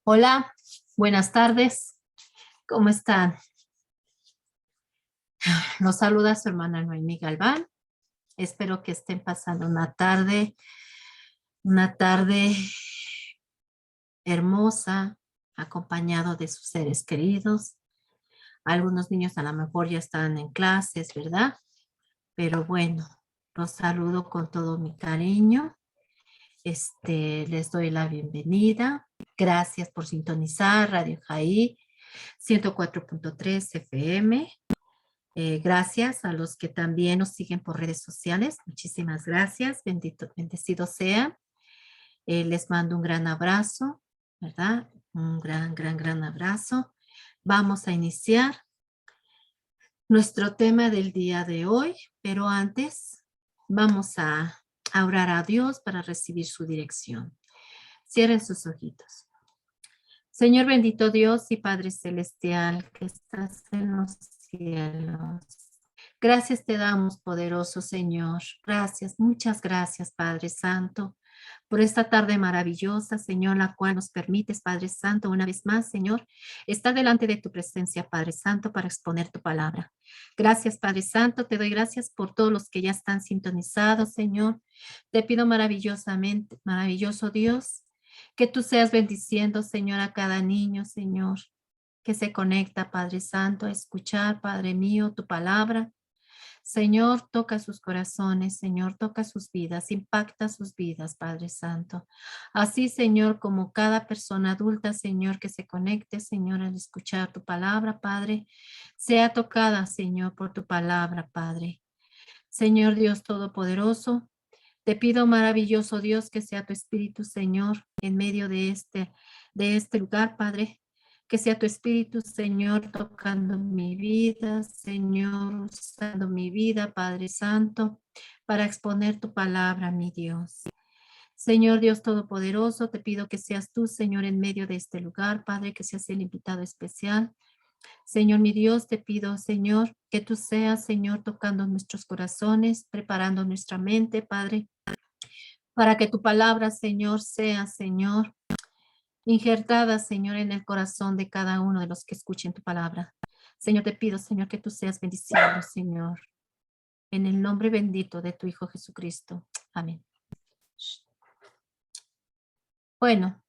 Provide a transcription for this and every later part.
Hola, buenas tardes. ¿Cómo están? Los saluda su hermana Noemí Galván. Espero que estén pasando una tarde hermosa, acompañado de sus seres queridos. Algunos niños a lo mejor ya están en clases, ¿verdad? Pero bueno, los saludo con todo mi cariño. Les doy la bienvenida. Gracias por sintonizar Radio Jaí 104.3 FM. Gracias a los que también nos siguen por redes sociales. Muchísimas gracias. Bendecido sea. Les mando un gran abrazo, ¿verdad? Un gran abrazo. Vamos a iniciar nuestro tema del día de hoy, pero antes vamos a orar a Dios para recibir su dirección. Cierren sus ojitos. Señor bendito Dios y Padre Celestial que estás en los cielos. Gracias te damos, poderoso Señor. Gracias, muchas gracias, Padre Santo, por esta tarde maravillosa, Señor, la cual nos permites, Padre Santo, una vez más, Señor, estar delante de tu presencia, Padre Santo, para exponer tu palabra. Gracias, Padre Santo, te doy gracias por todos los que ya están sintonizados, Señor. Te pido maravillosamente, maravilloso Dios, que tú seas bendiciendo, Señor, a cada niño, Señor, que se conecta, Padre Santo, a escuchar, Padre mío, tu palabra. Señor, toca sus corazones, Señor, toca sus vidas, impacta sus vidas, Padre Santo. Así, Señor, como cada persona adulta, Señor, que se conecte, Señor, al escuchar tu palabra, Padre, sea tocada, Señor, por tu palabra, Padre. Señor Dios Todopoderoso, te pido, maravilloso Dios, que sea tu Espíritu, Señor, en medio de este lugar, Padre. Que sea tu Espíritu, Señor, tocando mi vida, Señor, usando mi vida, Padre Santo, para exponer tu palabra, mi Dios. Señor Dios Todopoderoso, te pido que seas tú, Señor, en medio de este lugar, Padre, que seas el invitado especial. Señor, mi Dios, te pido, Señor, que tú seas, Señor, tocando nuestros corazones, preparando nuestra mente, Padre, para que tu palabra, Señor, sea, Señor, injertada, Señor, en el corazón de cada uno de los que escuchen tu palabra. Señor, te pido, Señor, que tú seas bendiciendo, Señor, en el nombre bendito de tu Hijo Jesucristo. Amén. Bueno,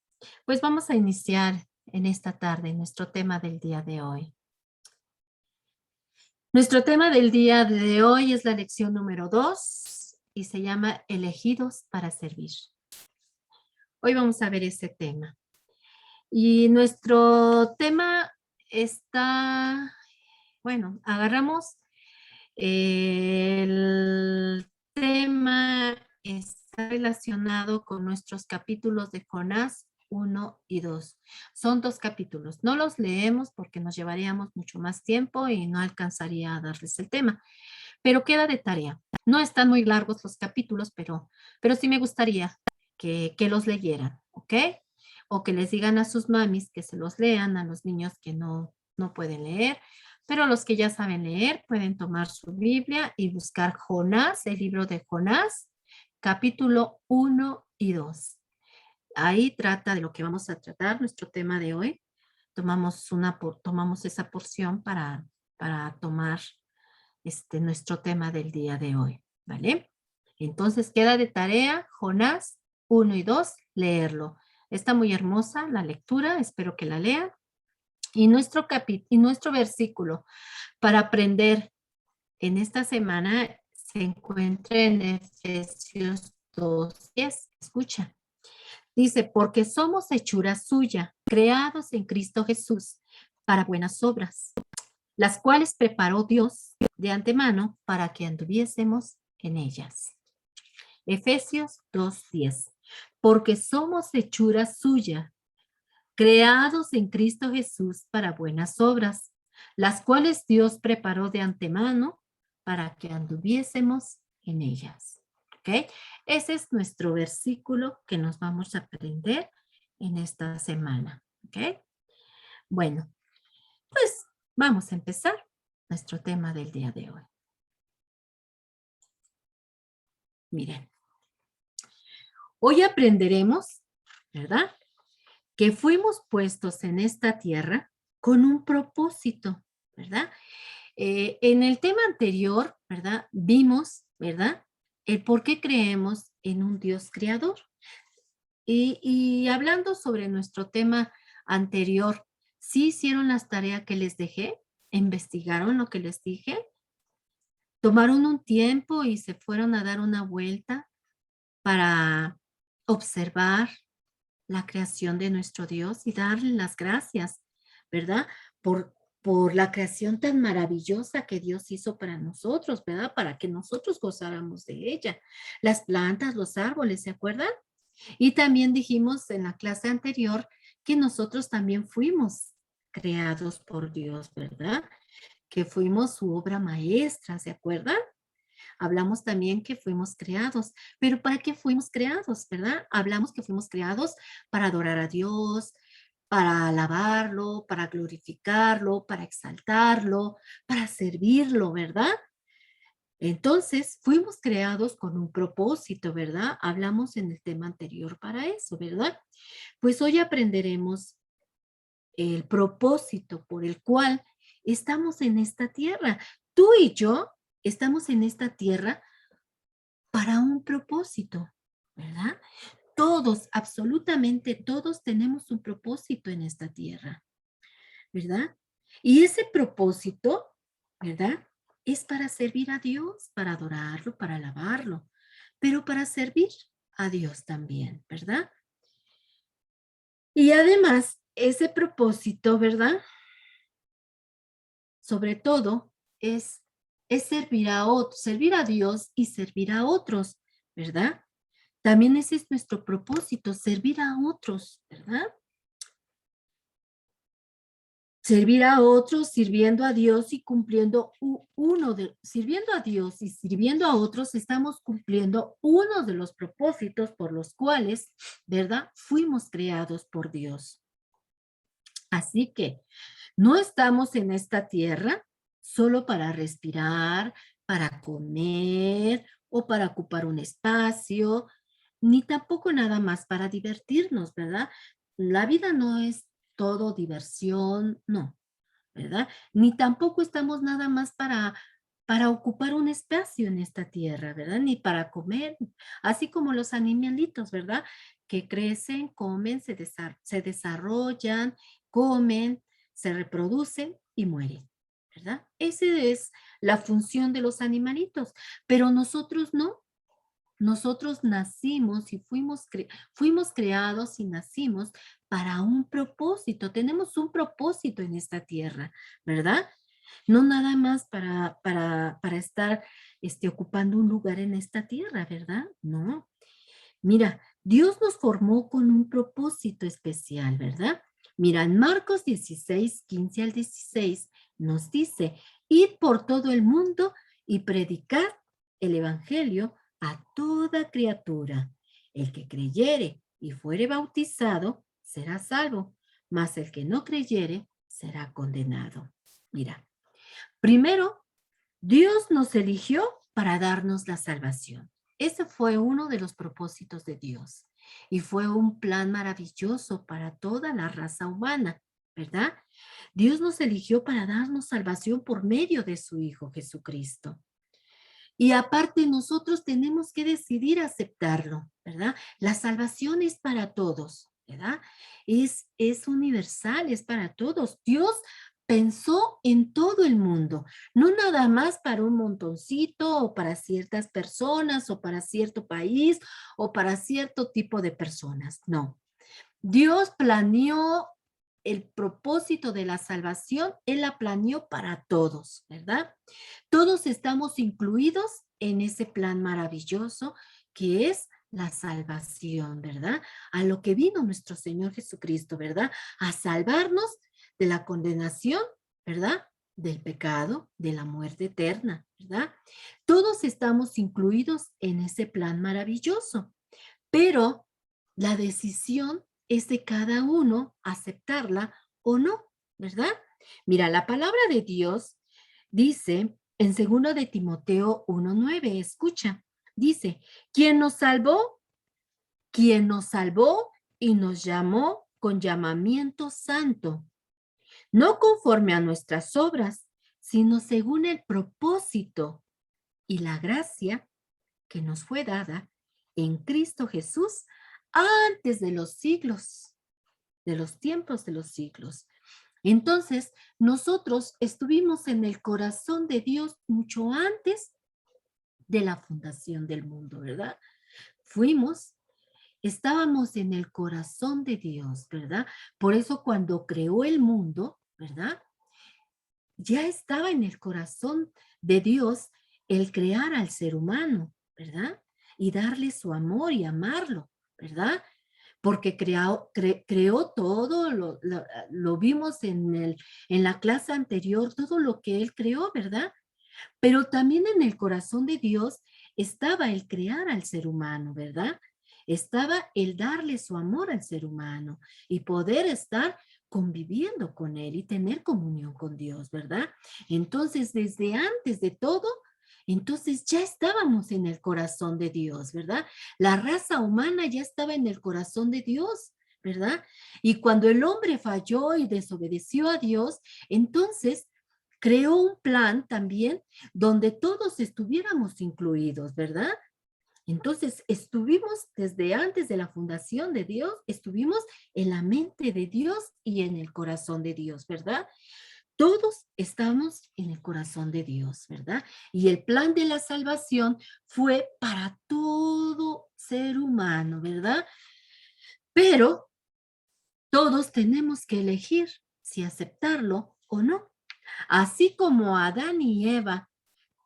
pues vamos a iniciar en esta tarde nuestro tema del día de hoy. Nuestro tema del día de hoy es la lección número 2 y se llama Elegidos para servir. Hoy vamos a ver ese tema. Y nuestro tema está, bueno, agarramos el tema, está relacionado con nuestros capítulos de Jonás 1 y 2. Son 2 capítulos. No los leemos porque nos llevaríamos mucho más tiempo y no alcanzaría a darles el tema. Pero queda de tarea. No están muy largos los capítulos, pero sí me gustaría que los leyeran, ¿ok? O que les digan a sus mamis que se los lean a los niños que no pueden leer, pero los que ya saben leer pueden tomar su Biblia y buscar Jonás, el libro de Jonás, capítulo 1 y 2. Ahí trata de lo que vamos a tratar, nuestro tema de hoy. Tomamos esa porción para tomar nuestro tema del día de hoy, ¿vale? Entonces queda de tarea Jonás 1 y 2, leerlo. Está muy hermosa la lectura, espero que la lean. Y nuestro versículo para aprender en esta semana se encuentra en Efesios 2:10. Escucha. Dice, porque somos hechura suya, creados en Cristo Jesús para buenas obras, las cuales preparó Dios de antemano para que anduviésemos en ellas. Efesios 2:10. Porque somos hechura suya, creados en Cristo Jesús para buenas obras, las cuales Dios preparó de antemano para que anduviésemos en ellas. ¿Ok? Ese es nuestro versículo que nos vamos a aprender en esta semana. ¿Ok? Bueno, pues vamos a empezar nuestro tema del día de hoy. Miren, hoy aprenderemos, ¿verdad? que fuimos puestos en esta tierra con un propósito, ¿verdad? En el tema anterior, ¿verdad? Vimos, ¿verdad? El por qué creemos en un Dios creador. Y hablando sobre nuestro tema anterior, ¿sí hicieron las tareas que les dejé? ¿Investigaron lo que les dije? ¿Tomaron un tiempo y se fueron a dar una vuelta para observar la creación de nuestro Dios y darle las gracias, ¿verdad? Por, por la creación tan maravillosa que Dios hizo para nosotros, ¿verdad? Para que nosotros gozáramos de ella. Las plantas, los árboles, ¿se acuerdan? Y también dijimos en la clase anterior que nosotros también fuimos creados por Dios, ¿verdad? Que fuimos su obra maestra, ¿se acuerdan? Hablamos también que fuimos creados, pero ¿para qué fuimos creados, verdad? Hablamos que fuimos creados para adorar a Dios, para alabarlo, para glorificarlo, para exaltarlo, para servirlo, ¿verdad? Entonces, fuimos creados con un propósito, ¿verdad? Hablamos en el tema anterior para eso, ¿verdad? Pues hoy aprenderemos el propósito por el cual estamos en esta tierra. Tú y yo estamos en esta tierra para un propósito, ¿verdad? Todos, absolutamente todos tenemos un propósito en esta tierra, ¿verdad? Y ese propósito, ¿verdad? Es para servir a Dios, para adorarlo, para alabarlo, pero para servir a Dios también, ¿verdad? Y además, ese propósito, ¿verdad? Sobre todo, es servir a otros, servir a Dios y servir a otros, ¿verdad? También ese es nuestro propósito, servir a otros, ¿verdad? Servir a otros, sirviendo a Dios y cumpliendo sirviendo a Dios y sirviendo a otros, estamos cumpliendo uno de los propósitos por los cuales, ¿verdad? Fuimos creados por Dios. Así que no estamos en esta tierra solo para respirar, para comer o para ocupar un espacio, ni tampoco nada más para divertirnos, ¿verdad? La vida no es todo diversión, no, ¿verdad? Ni tampoco estamos nada más para ocupar un espacio en esta tierra, ¿verdad? Ni para comer, así como los animalitos, ¿verdad? Que crecen, comen, se desarrollan, comen, se reproducen y mueren, ¿verdad? Esa es la función de los animalitos, pero nosotros no. Nosotros nacimos y fuimos creados y nacimos para un propósito. Tenemos un propósito en esta tierra, ¿verdad? No nada más para estar ocupando un lugar en esta tierra, ¿verdad? No. Mira, Dios nos formó con un propósito especial, ¿verdad? Mira, en Marcos 16, 15 al 16 nos dice, id por todo el mundo y predicad el evangelio a toda criatura. El que creyere y fuere bautizado será salvo, mas el que no creyere será condenado. Mira, primero, Dios nos eligió para darnos la salvación. Ese fue uno de los propósitos de Dios y fue un plan maravilloso para toda la raza humana, ¿verdad? Dios nos eligió para darnos salvación por medio de su Hijo Jesucristo. Y aparte nosotros tenemos que decidir aceptarlo, ¿verdad? La salvación es para todos, ¿verdad? Es universal, es para todos. Dios pensó en todo el mundo, no nada más para un montoncito o para ciertas personas o para cierto país o para cierto tipo de personas, no. Dios planeó el propósito de la salvación, Él la planeó para todos, ¿verdad? Todos estamos incluidos en ese plan maravilloso que es la salvación, ¿verdad? A lo que vino nuestro Señor Jesucristo, ¿verdad? A salvarnos de la condenación, ¿verdad? Del pecado, de la muerte eterna, ¿verdad? Todos estamos incluidos en ese plan maravilloso, pero la decisión es de cada uno aceptarla o no, ¿verdad? Mira, la palabra de Dios dice en 2 de Timoteo 1:9, escucha, dice, ¿quién nos salvó? Quien nos salvó y nos llamó con llamamiento santo, no conforme a nuestras obras, sino según el propósito y la gracia que nos fue dada en Cristo Jesús antes de los siglos, de los tiempos de los siglos. Entonces, nosotros estuvimos en el corazón de Dios mucho antes de la fundación del mundo, ¿verdad? Estábamos en el corazón de Dios, ¿verdad? Por eso cuando creó el mundo, ¿verdad? Ya estaba en el corazón de Dios el crear al ser humano, ¿verdad? Y darle su amor y amarlo, ¿verdad? Porque creó todo, lo vimos en la clase anterior, todo lo que él creó, ¿verdad? Pero también en el corazón de Dios estaba el crear al ser humano, ¿verdad? Estaba el darle su amor al ser humano y poder estar conviviendo con él y tener comunión con Dios, ¿verdad? Entonces, desde antes de todo, entonces ya estábamos en el corazón de Dios, ¿verdad? La raza humana ya estaba en el corazón de Dios, ¿verdad? Y cuando el hombre falló y desobedeció a Dios, entonces creó un plan también donde todos estuviéramos incluidos, ¿verdad? Entonces, estuvimos desde antes de la fundación de Dios, estuvimos en la mente de Dios y en el corazón de Dios, ¿verdad? Todos estamos en el corazón de Dios, ¿verdad? Y el plan de la salvación fue para todo ser humano, ¿verdad? Pero todos tenemos que elegir si aceptarlo o no. Así como Adán y Eva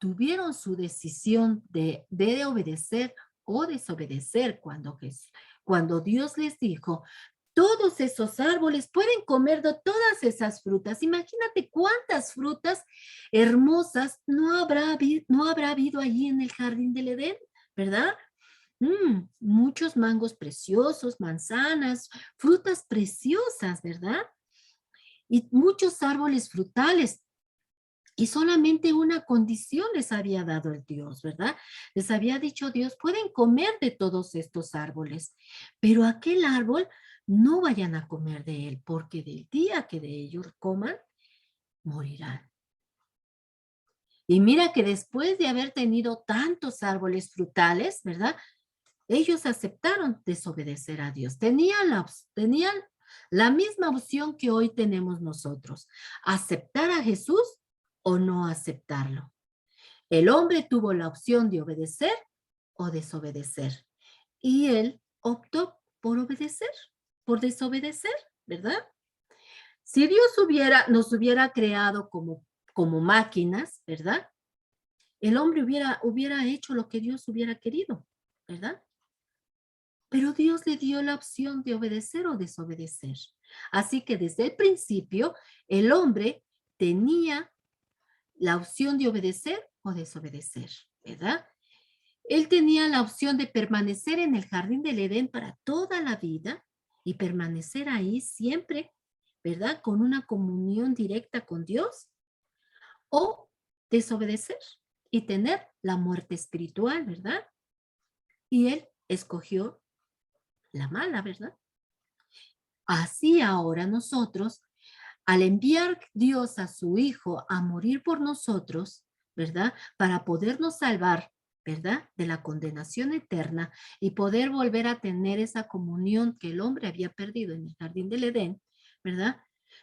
tuvieron su decisión de obedecer o desobedecer cuando Dios les dijo, todos esos árboles pueden comer de todas esas frutas. Imagínate cuántas frutas hermosas no habrá habido allí en el jardín del Edén, ¿verdad? Muchos mangos preciosos, manzanas, frutas preciosas, ¿verdad? Y muchos árboles frutales. Y solamente una condición les había dado el Dios, ¿verdad? Les había dicho Dios, pueden comer de todos estos árboles, pero aquel árbol no vayan a comer de él, porque del día que de ellos coman, morirán. Y mira que después de haber tenido tantos árboles frutales, ¿verdad? Ellos aceptaron desobedecer a Dios. Tenían la misma opción que hoy tenemos nosotros, aceptar a Jesús o no aceptarlo. El hombre tuvo la opción de obedecer o desobedecer. Y él optó por obedecer, por desobedecer, ¿verdad? Si Dios nos hubiera creado como máquinas, ¿verdad? El hombre hubiera hecho lo que Dios hubiera querido, ¿verdad? Pero Dios le dio la opción de obedecer o desobedecer. Así que desde el principio, el hombre tenía la opción de obedecer o desobedecer, ¿verdad? Él tenía la opción de permanecer en el jardín del Edén para toda la vida y permanecer ahí siempre, ¿verdad? Con una comunión directa con Dios, o desobedecer y tener la muerte espiritual, ¿verdad? Y él escogió la mala, ¿verdad? Así ahora nosotros, al enviar Dios a su Hijo a morir por nosotros, ¿verdad? Para podernos salvar, ¿verdad? De la condenación eterna y poder volver a tener esa comunión que el hombre había perdido en el jardín del Edén, ¿verdad?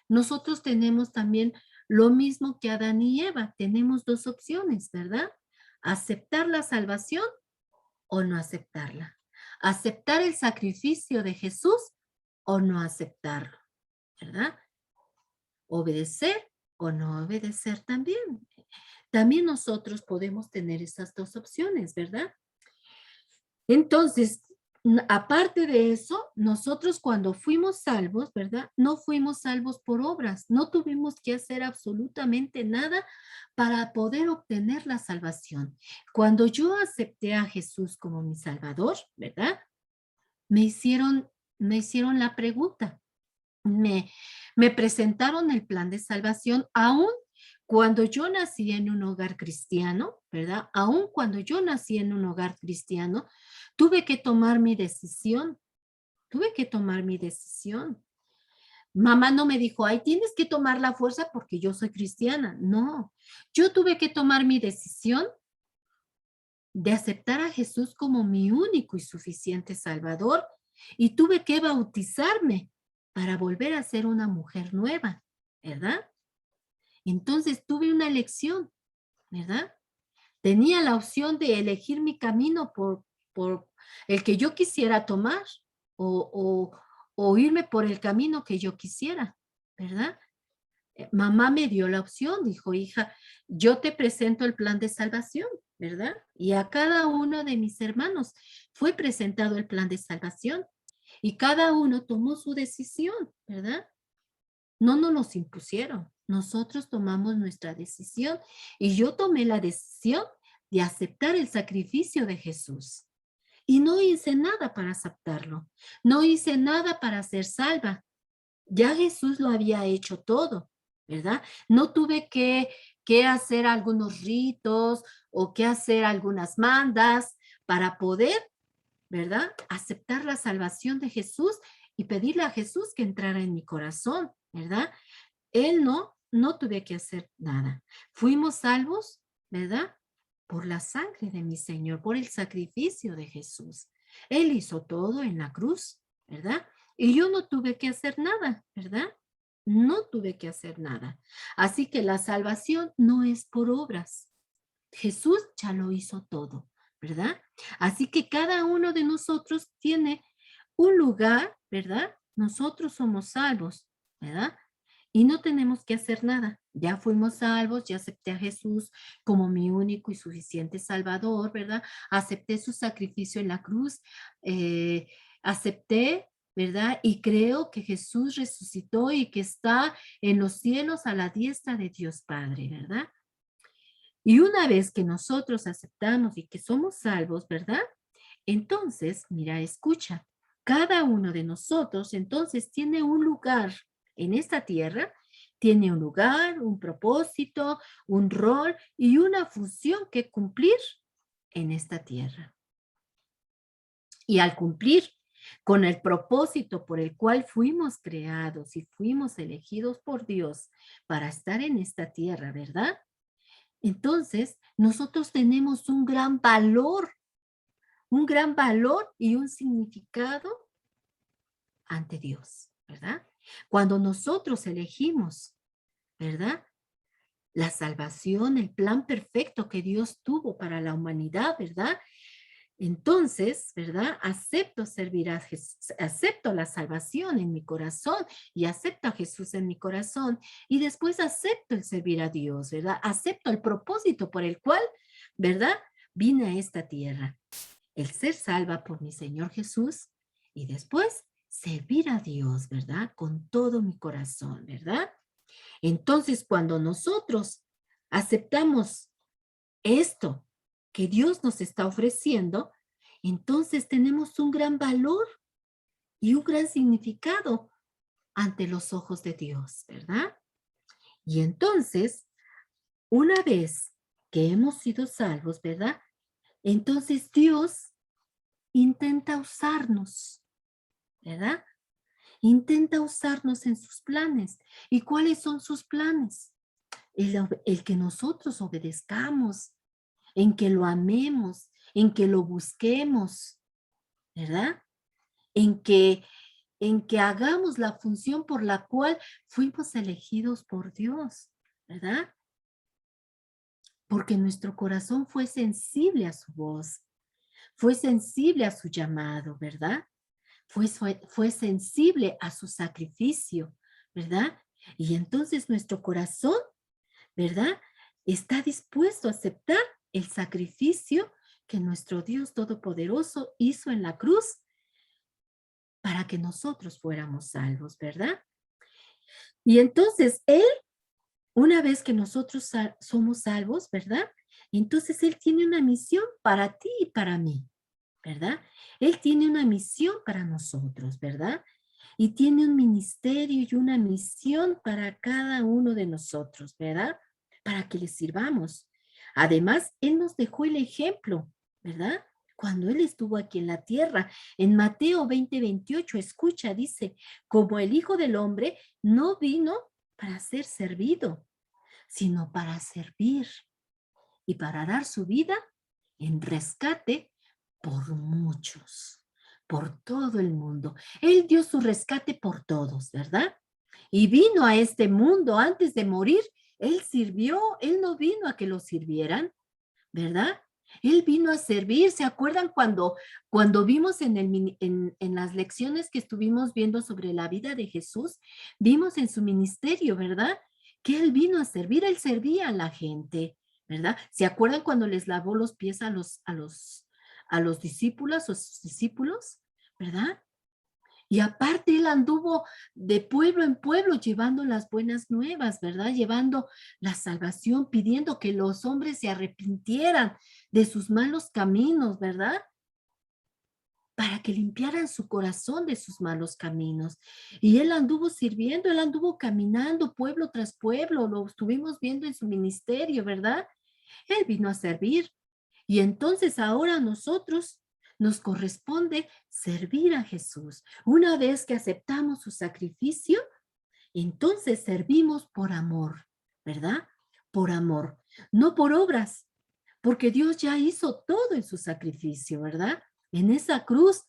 Nosotros tenemos también lo mismo que Adán y Eva. Tenemos dos opciones, ¿verdad? Aceptar la salvación o no aceptarla. Aceptar el sacrificio de Jesús o no aceptarlo, ¿verdad? Obedecer o no obedecer también. También nosotros podemos tener esas dos opciones, ¿verdad? Entonces, aparte de eso, nosotros cuando fuimos salvos, ¿verdad? No fuimos salvos por obras, no tuvimos que hacer absolutamente nada para poder obtener la salvación. Cuando yo acepté a Jesús como mi Salvador, ¿verdad? Me hicieron la pregunta, me presentaron el plan de salvación, aún cuando yo nací en un hogar cristiano, ¿verdad? Aún cuando yo nací en un hogar cristiano, tuve que tomar mi decisión, tuve que tomar mi decisión. Mamá no me dijo, ay, tienes que tomar la fuerza porque yo soy cristiana. No, yo tuve que tomar mi decisión de aceptar a Jesús como mi único y suficiente Salvador y tuve que bautizarme para volver a ser una mujer nueva, ¿verdad? Entonces tuve una elección, ¿verdad? Tenía la opción de elegir mi camino por el que yo quisiera tomar o, o, o irme por el camino que yo quisiera, ¿verdad? Mamá me dio la opción, dijo, hija, yo te presento el plan de salvación, ¿verdad? Y a cada uno de mis hermanos fue presentado el plan de salvación y cada uno tomó su decisión, ¿verdad? No nos los impusieron, nosotros tomamos nuestra decisión y yo tomé la decisión de aceptar el sacrificio de Jesús. Y no hice nada para aceptarlo, no hice nada para ser salva. Ya Jesús lo había hecho todo, ¿verdad? No tuve que hacer algunos ritos o que hacer algunas mandas para poder, ¿verdad? Aceptar la salvación de Jesús y pedirle a Jesús que entrara en mi corazón, ¿verdad? Él no tuve que hacer nada. Fuimos salvos, ¿verdad? Por la sangre de mi Señor, por el sacrificio de Jesús. Él hizo todo en la cruz, ¿verdad? Y yo no tuve que hacer nada, ¿verdad? No tuve que hacer nada. Así que la salvación no es por obras. Jesús ya lo hizo todo, ¿verdad? Así que cada uno de nosotros tiene un lugar, ¿verdad? Nosotros somos salvos, ¿verdad? Y no tenemos que hacer nada. Ya fuimos salvos, ya acepté a Jesús como mi único y suficiente Salvador, ¿verdad? Acepté su sacrificio en la cruz, acepté, ¿verdad? Y creo que Jesús resucitó y que está en los cielos a la diestra de Dios Padre, ¿verdad? Y una vez que nosotros aceptamos y que somos salvos, ¿verdad? Entonces, mira, escucha, cada uno de nosotros entonces tiene un lugar en esta tierra, tiene un lugar, un propósito, un rol y una función que cumplir en esta tierra. Y al cumplir con el propósito por el cual fuimos creados y fuimos elegidos por Dios para estar en esta tierra, ¿verdad? Entonces, nosotros tenemos un gran valor y un significado ante Dios, ¿verdad? Cuando nosotros elegimos, ¿verdad? La salvación, el plan perfecto que Dios tuvo para la humanidad, ¿verdad? Entonces, ¿verdad? Acepto servir a Jesús, acepto la salvación en mi corazón y acepto a Jesús en mi corazón y después acepto el servir a Dios, ¿verdad? Acepto el propósito por el cual, ¿verdad? Vine a esta tierra, el ser salva por mi Señor Jesús y después servir a Dios, ¿verdad? Con todo mi corazón, ¿verdad? Entonces, cuando nosotros aceptamos esto que Dios nos está ofreciendo, entonces tenemos un gran valor y un gran significado ante los ojos de Dios, ¿verdad? Y entonces, una vez que hemos sido salvos, ¿verdad? Entonces Dios intenta usarnos, ¿verdad? Intenta usarnos en sus planes. ¿Y cuáles son sus planes? El que nosotros obedezcamos, en que lo amemos, en que lo busquemos, ¿verdad? En que, en que hagamos la función por la cual fuimos elegidos por Dios, ¿verdad? Porque nuestro corazón fue sensible a su voz, fue sensible a su llamado, ¿verdad? Fue sensible a su sacrificio, ¿verdad? Y entonces nuestro corazón, ¿verdad? Está dispuesto a aceptar el sacrificio que nuestro Dios Todopoderoso hizo en la cruz para que nosotros fuéramos salvos, ¿verdad? Y entonces Él, una vez que nosotros somos salvos, ¿verdad? Entonces Él tiene una misión para ti y para mí, ¿verdad? Él tiene una misión para nosotros, ¿verdad? Y tiene un ministerio y una misión para cada uno de nosotros, ¿verdad? Para que le sirvamos. Además, Él nos dejó el ejemplo, ¿verdad? cuando Él estuvo aquí en la tierra. En Mateo 20:28, escucha, dice, como el Hijo del Hombre no vino para ser servido, sino para servir y para dar su vida en rescate por muchos, por todo el mundo. Él dio su rescate por todos, ¿verdad? Y vino a este mundo antes de morir. Él sirvió, Él no vino a que lo sirvieran, ¿verdad? Él vino a servir. ¿Se acuerdan cuando vimos en las lecciones que estuvimos viendo sobre la vida de Jesús? Vimos en su ministerio, ¿verdad? Que Él vino a servir, Él servía a la gente, ¿verdad? ¿Se acuerdan cuando les lavó los pies a los discípulos o sus discípulos? ¿Verdad? Y aparte él anduvo de pueblo en pueblo llevando las buenas nuevas, ¿verdad? Llevando la salvación, pidiendo que los hombres se arrepintieran de sus malos caminos, ¿verdad? Para que limpiaran su corazón de sus malos caminos. Y él anduvo sirviendo, él anduvo caminando pueblo tras pueblo, lo estuvimos viendo en su ministerio, ¿verdad? Él vino a servir. Y entonces ahora a nosotros nos corresponde servir a Jesús. Una vez que aceptamos su sacrificio, entonces servimos por amor, ¿verdad? Por amor, no por obras, porque Dios ya hizo todo en su sacrificio, ¿verdad? En esa cruz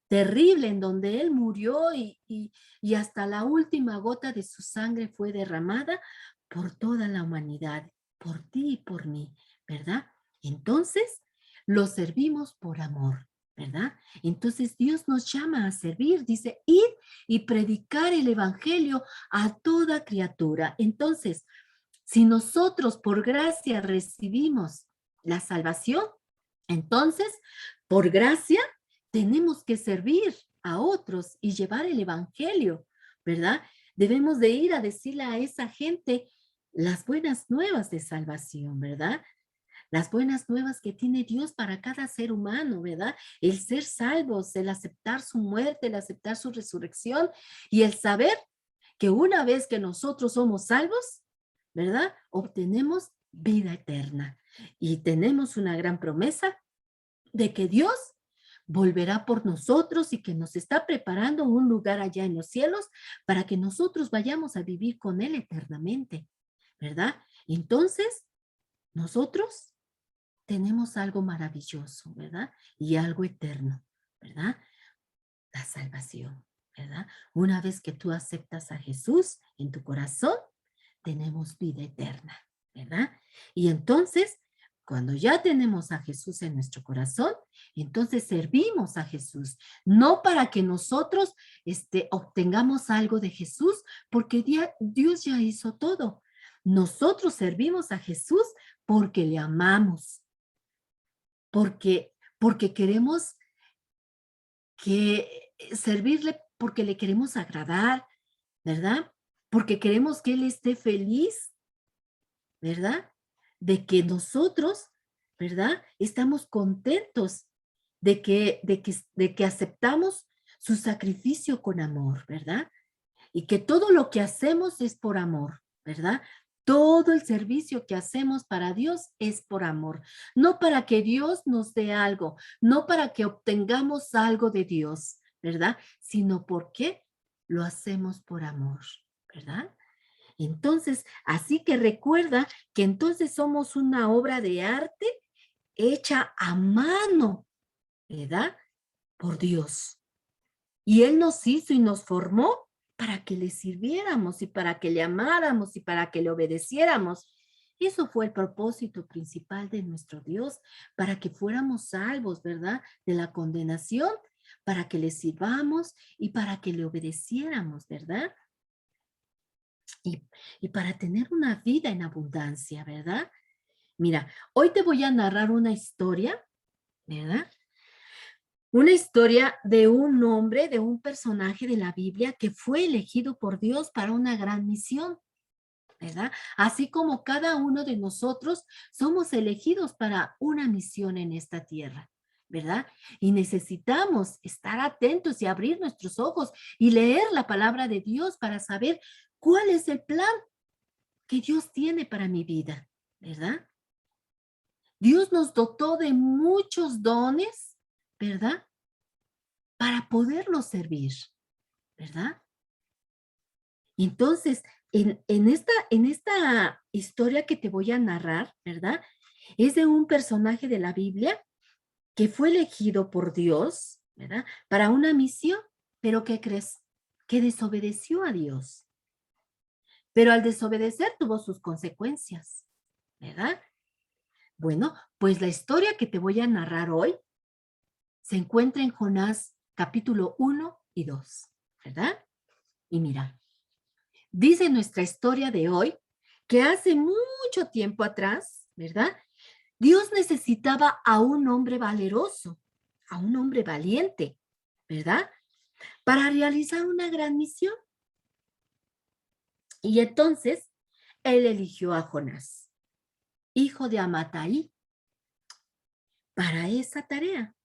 terrible en donde Él murió y hasta la última gota de su sangre fue derramada por toda la humanidad, por ti y por mí, ¿verdad? Entonces, lo servimos por amor, ¿verdad? Entonces Dios nos llama a servir, dice, ir y predicar el evangelio a toda criatura. Entonces, si nosotros por gracia recibimos la salvación, entonces, por gracia, tenemos que servir a otros y llevar el evangelio, ¿verdad? Debemos de ir a decirle a esa gente las buenas nuevas de salvación, ¿verdad? Las buenas nuevas que tiene Dios para cada ser humano, ¿verdad? El ser salvos, el aceptar su muerte, el aceptar su resurrección y el saber que una vez que nosotros somos salvos, ¿verdad? Obtenemos vida eterna y tenemos una gran promesa de que Dios volverá por nosotros y que nos está preparando un lugar allá en los cielos para que nosotros vayamos a vivir con Él eternamente, ¿verdad? Entonces, nosotros tenemos algo maravilloso, ¿verdad? Y algo eterno, ¿verdad? La salvación, ¿verdad? Una vez que tú aceptas a Jesús en tu corazón, tenemos vida eterna, ¿verdad? Y entonces, cuando ya tenemos a Jesús en nuestro corazón, entonces servimos a Jesús, no para que nosotros obtengamos algo de Jesús, porque Dios ya hizo todo. Nosotros servimos a Jesús porque le amamos, porque queremos servirle, porque le queremos agradar, ¿verdad? Porque queremos que Él esté feliz, ¿verdad? De que nosotros, ¿verdad? Estamos contentos de que aceptamos su sacrificio con amor, ¿verdad? Y que todo lo que hacemos es por amor, ¿verdad? Todo el servicio que hacemos para Dios es por amor, no para que Dios nos dé algo, no para que obtengamos algo de Dios, ¿verdad? Sino porque lo hacemos por amor, ¿verdad? Entonces, así que recuerda que entonces somos una obra de arte hecha a mano, ¿verdad? Por Dios. Y Él nos hizo y nos formó para que le sirviéramos y para que le amáramos y para que le obedeciéramos. Eso fue el propósito principal de nuestro Dios, para que fuéramos salvos, ¿verdad? De la condenación, para que le sirvamos y para que le obedeciéramos, ¿verdad? Y para tener una vida en abundancia, ¿verdad? Mira, hoy te voy a narrar una historia, ¿verdad? Una historia de un hombre, de un personaje de la Biblia que fue elegido por Dios para una gran misión, ¿verdad? Así como cada uno de nosotros somos elegidos para una misión en esta tierra, ¿verdad? Y necesitamos estar atentos y abrir nuestros ojos y leer la palabra de Dios para saber cuál es el plan que Dios tiene para mi vida, ¿verdad? Dios nos dotó de muchos dones, ¿verdad? Para poderlo servir, ¿verdad? Entonces, en esta historia que te voy a narrar, ¿verdad? Es de un personaje de la Biblia que fue elegido por Dios, ¿verdad? Para una misión, pero ¿qué crees? Que desobedeció a Dios. Pero al desobedecer tuvo sus consecuencias, ¿verdad? Bueno, pues la historia que te voy a narrar hoy se encuentra en Jonás capítulo 1 y 2, ¿verdad? Y mira, dice nuestra historia de hoy que hace mucho tiempo atrás, ¿verdad? Dios necesitaba a un hombre valeroso, a un hombre valiente, ¿verdad? Para realizar una gran misión. Y entonces, él eligió a Jonás, hijo de Amatai, para esa tarea.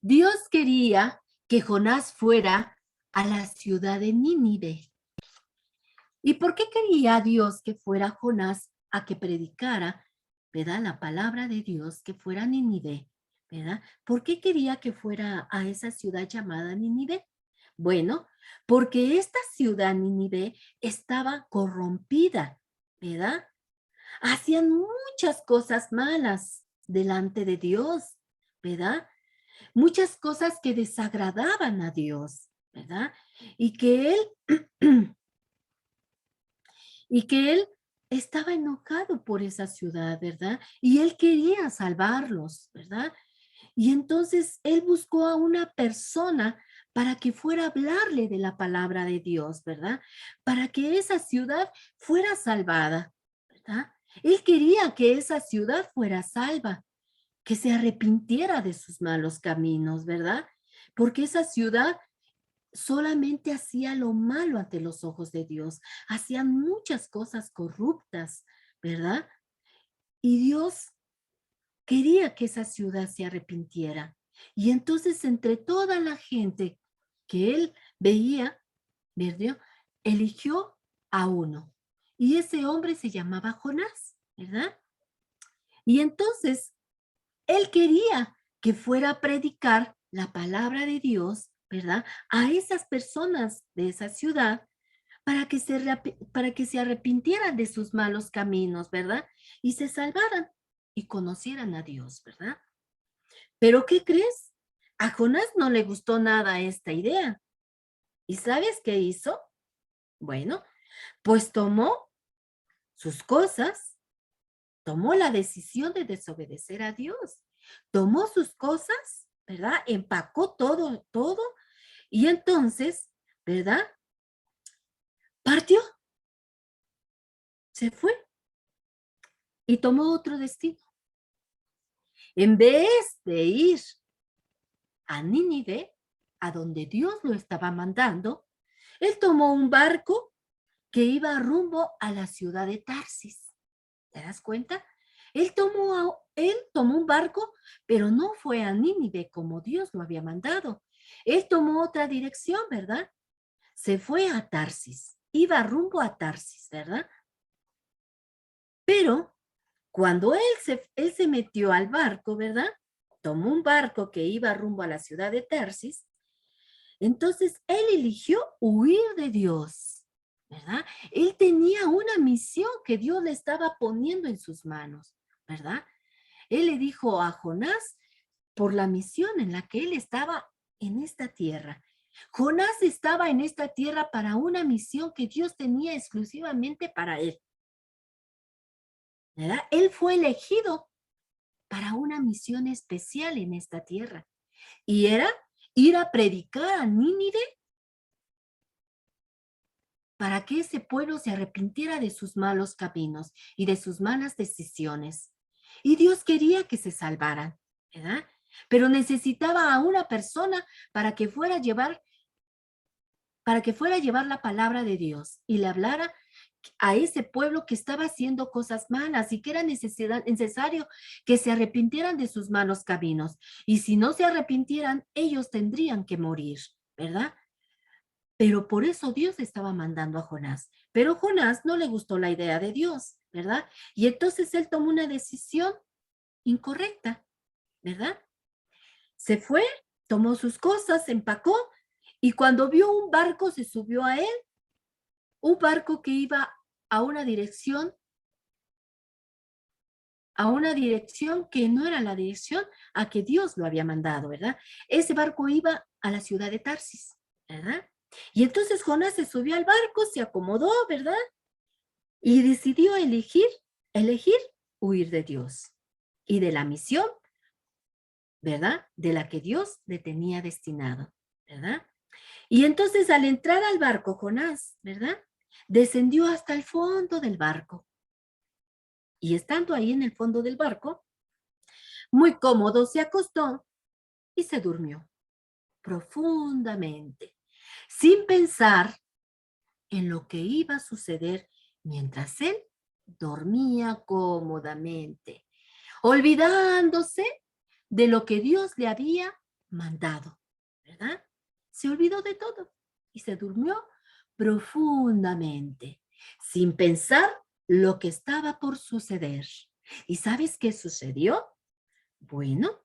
Dios quería que Jonás fuera a la ciudad de Nínive. ¿Y por qué quería Dios que fuera Jonás a que predicara, ¿verdad? La palabra de Dios, que fuera a Nínive, ¿verdad? ¿Por qué quería que fuera a esa ciudad llamada Nínive? Bueno, porque esta ciudad Nínive estaba corrompida, ¿verdad? Hacían muchas cosas malas delante de Dios, ¿verdad? Muchas cosas que desagradaban a Dios, ¿verdad? Y que él y que él estaba enojado por esa ciudad, ¿verdad? Y él quería salvarlos, ¿verdad? Y entonces él buscó a una persona para que fuera a hablarle de la palabra de Dios, ¿verdad? Para que esa ciudad fuera salvada, ¿verdad? Él quería que esa ciudad fuera salva, que se arrepintiera de sus malos caminos, ¿verdad? Porque esa ciudad solamente hacía lo malo ante los ojos de Dios, hacían muchas cosas corruptas, ¿verdad? Y Dios quería que esa ciudad se arrepintiera. Y entonces entre toda la gente que él veía, ¿verdad? Eligió a uno. Y ese hombre se llamaba Jonás, ¿verdad? Y entonces él quería que fuera a predicar la palabra de Dios, ¿verdad? A esas personas de esa ciudad para que se arrepintieran de sus malos caminos, ¿verdad? Y se salvaran y conocieran a Dios, ¿verdad? Pero ¿qué crees? A Jonás no le gustó nada esta idea. ¿Y sabes qué hizo? Bueno, pues tomó sus cosas, tomó la decisión de desobedecer a Dios, tomó sus cosas, ¿verdad? Empacó todo, todo, y entonces, ¿verdad? Partió, se fue y tomó otro destino. En vez de ir a Nínive, a donde Dios lo estaba mandando, él tomó un barco que iba rumbo a la ciudad de Tarsis. ¿Te das cuenta? Él tomó un barco, pero no fue a Nínive como Dios lo había mandado. Él tomó otra dirección, ¿verdad? Se fue a Tarsis, iba rumbo a Tarsis, ¿verdad? Pero cuando él se metió al barco, ¿verdad? Tomó un barco que iba rumbo a la ciudad de Tarsis. Entonces, él eligió huir de Dios, ¿verdad? Él tenía una misión que Dios le estaba poniendo en sus manos, ¿verdad? Él le dijo a Jonás por la misión en la que él estaba en esta tierra. Jonás estaba en esta tierra para una misión que Dios tenía exclusivamente para él, ¿verdad? Él fue elegido para una misión especial en esta tierra y era ir a predicar a Nínive para que ese pueblo se arrepintiera de sus malos caminos y de sus malas decisiones. Y Dios quería que se salvaran, ¿verdad? Pero necesitaba a una persona para que fuera a llevar la palabra de Dios y le hablara a ese pueblo que estaba haciendo cosas malas y que era necesario que se arrepintieran de sus malos caminos. Y si no se arrepintieran, ellos tendrían que morir, ¿verdad? Pero por eso Dios estaba mandando a Jonás. Pero Jonás no le gustó la idea de Dios, ¿verdad? Y entonces él tomó una decisión incorrecta, ¿verdad? Se fue, tomó sus cosas, empacó y cuando vio un barco se subió a él, un barco que iba a una dirección que no era la dirección a que Dios lo había mandado, ¿verdad? Ese barco iba a la ciudad de Tarsis, ¿verdad? Y entonces Jonás se subió al barco, se acomodó, ¿verdad? Y decidió elegir huir de Dios y de la misión, ¿verdad? De la que Dios le tenía destinado, ¿verdad? Y entonces al entrar al barco, Jonás, ¿verdad? Descendió hasta el fondo del barco. Y estando ahí en el fondo del barco, muy cómodo, se acostó y se durmió profundamente, sin pensar en lo que iba a suceder mientras él dormía cómodamente, olvidándose de lo que Dios le había mandado, ¿verdad? Se olvidó de todo y se durmió profundamente, sin pensar lo que estaba por suceder. ¿Y sabes qué sucedió? Bueno,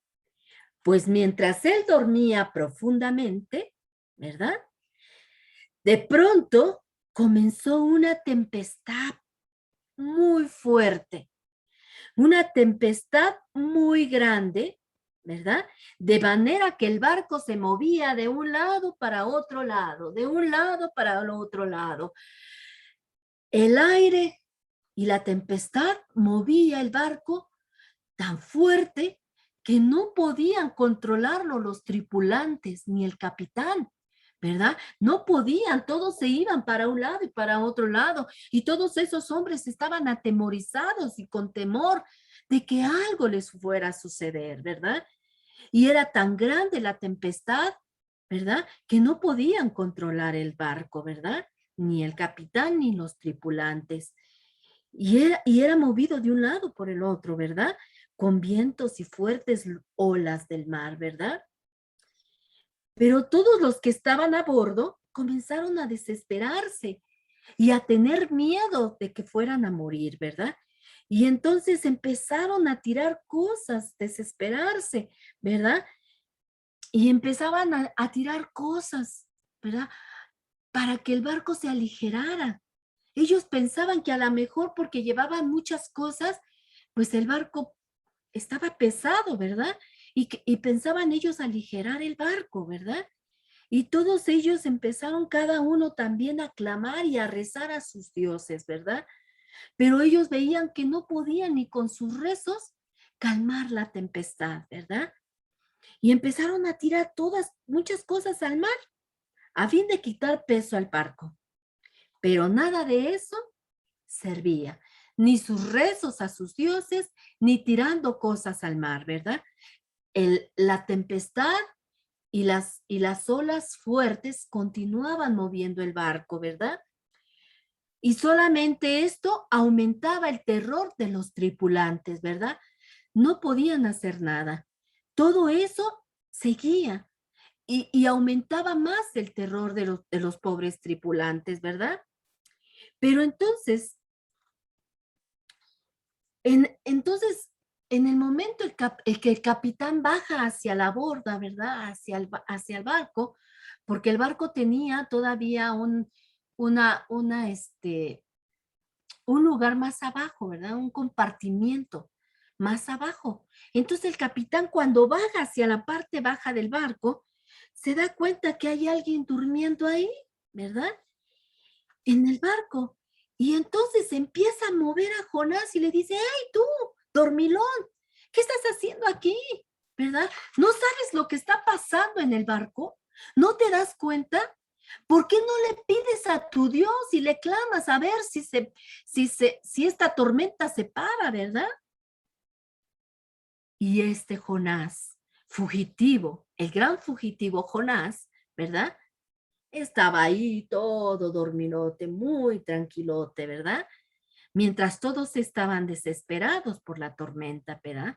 pues mientras él dormía profundamente, ¿verdad? De pronto comenzó una tempestad muy fuerte, una tempestad muy grande, ¿verdad? De manera que el barco se movía de un lado para otro lado, de un lado para el otro lado. El aire y la tempestad movía el barco tan fuerte que no podían controlarlo los tripulantes ni el capitán, ¿verdad? No podían, todos se iban para un lado y para otro lado, y todos esos hombres estaban atemorizados y con temor de que algo les fuera a suceder, ¿verdad? Y era tan grande la tempestad, ¿verdad? Que no podían controlar el barco, ¿verdad? Ni el capitán ni los tripulantes. Y era movido de un lado por el otro, ¿verdad? Con vientos y fuertes olas del mar, ¿verdad? Pero todos los que estaban a bordo comenzaron a desesperarse y a tener miedo de que fueran a morir, ¿verdad? Y entonces empezaron a tirar cosas, desesperarse, ¿verdad? Y empezaban a tirar cosas, ¿verdad? Para que el barco se aligerara. Ellos pensaban que a lo mejor porque llevaban muchas cosas, pues el barco estaba pesado, ¿verdad? Y pensaban ellos aligerar el barco, ¿verdad? Y todos ellos empezaron cada uno también a clamar y a rezar a sus dioses, ¿verdad? Pero ellos veían que no podían ni con sus rezos calmar la tempestad, ¿verdad? Y empezaron a tirar muchas cosas al mar a fin de quitar peso al barco. Pero nada de eso servía, ni sus rezos a sus dioses, ni tirando cosas al mar, ¿verdad? La tempestad y las olas fuertes continuaban moviendo el barco, ¿verdad? Y solamente esto aumentaba el terror de los tripulantes, ¿verdad? No podían hacer nada. Todo eso seguía y aumentaba más el terror de los pobres tripulantes, ¿verdad? Pero entonces, entonces, en el momento que el capitán baja hacia la borda, ¿verdad? Hacia el barco, porque el barco tenía todavía un lugar más abajo, ¿verdad? Un compartimiento más abajo. Entonces el capitán cuando baja hacia la parte baja del barco, se da cuenta que hay alguien durmiendo ahí, ¿verdad? En el barco. Y entonces empieza a mover a Jonás y le dice, ¡hey tú, dormilón! ¿Qué estás haciendo aquí? ¿Verdad? ¿No sabes lo que está pasando en el barco? ¿No te das cuenta? ¿Por qué no le pides a tu Dios y le clamas a ver si esta tormenta se para, ¿verdad? Y este Jonás, fugitivo, el gran fugitivo Jonás, ¿verdad? Estaba ahí todo dormilote, muy tranquilote, ¿verdad? Mientras todos estaban desesperados por la tormenta, ¿verdad?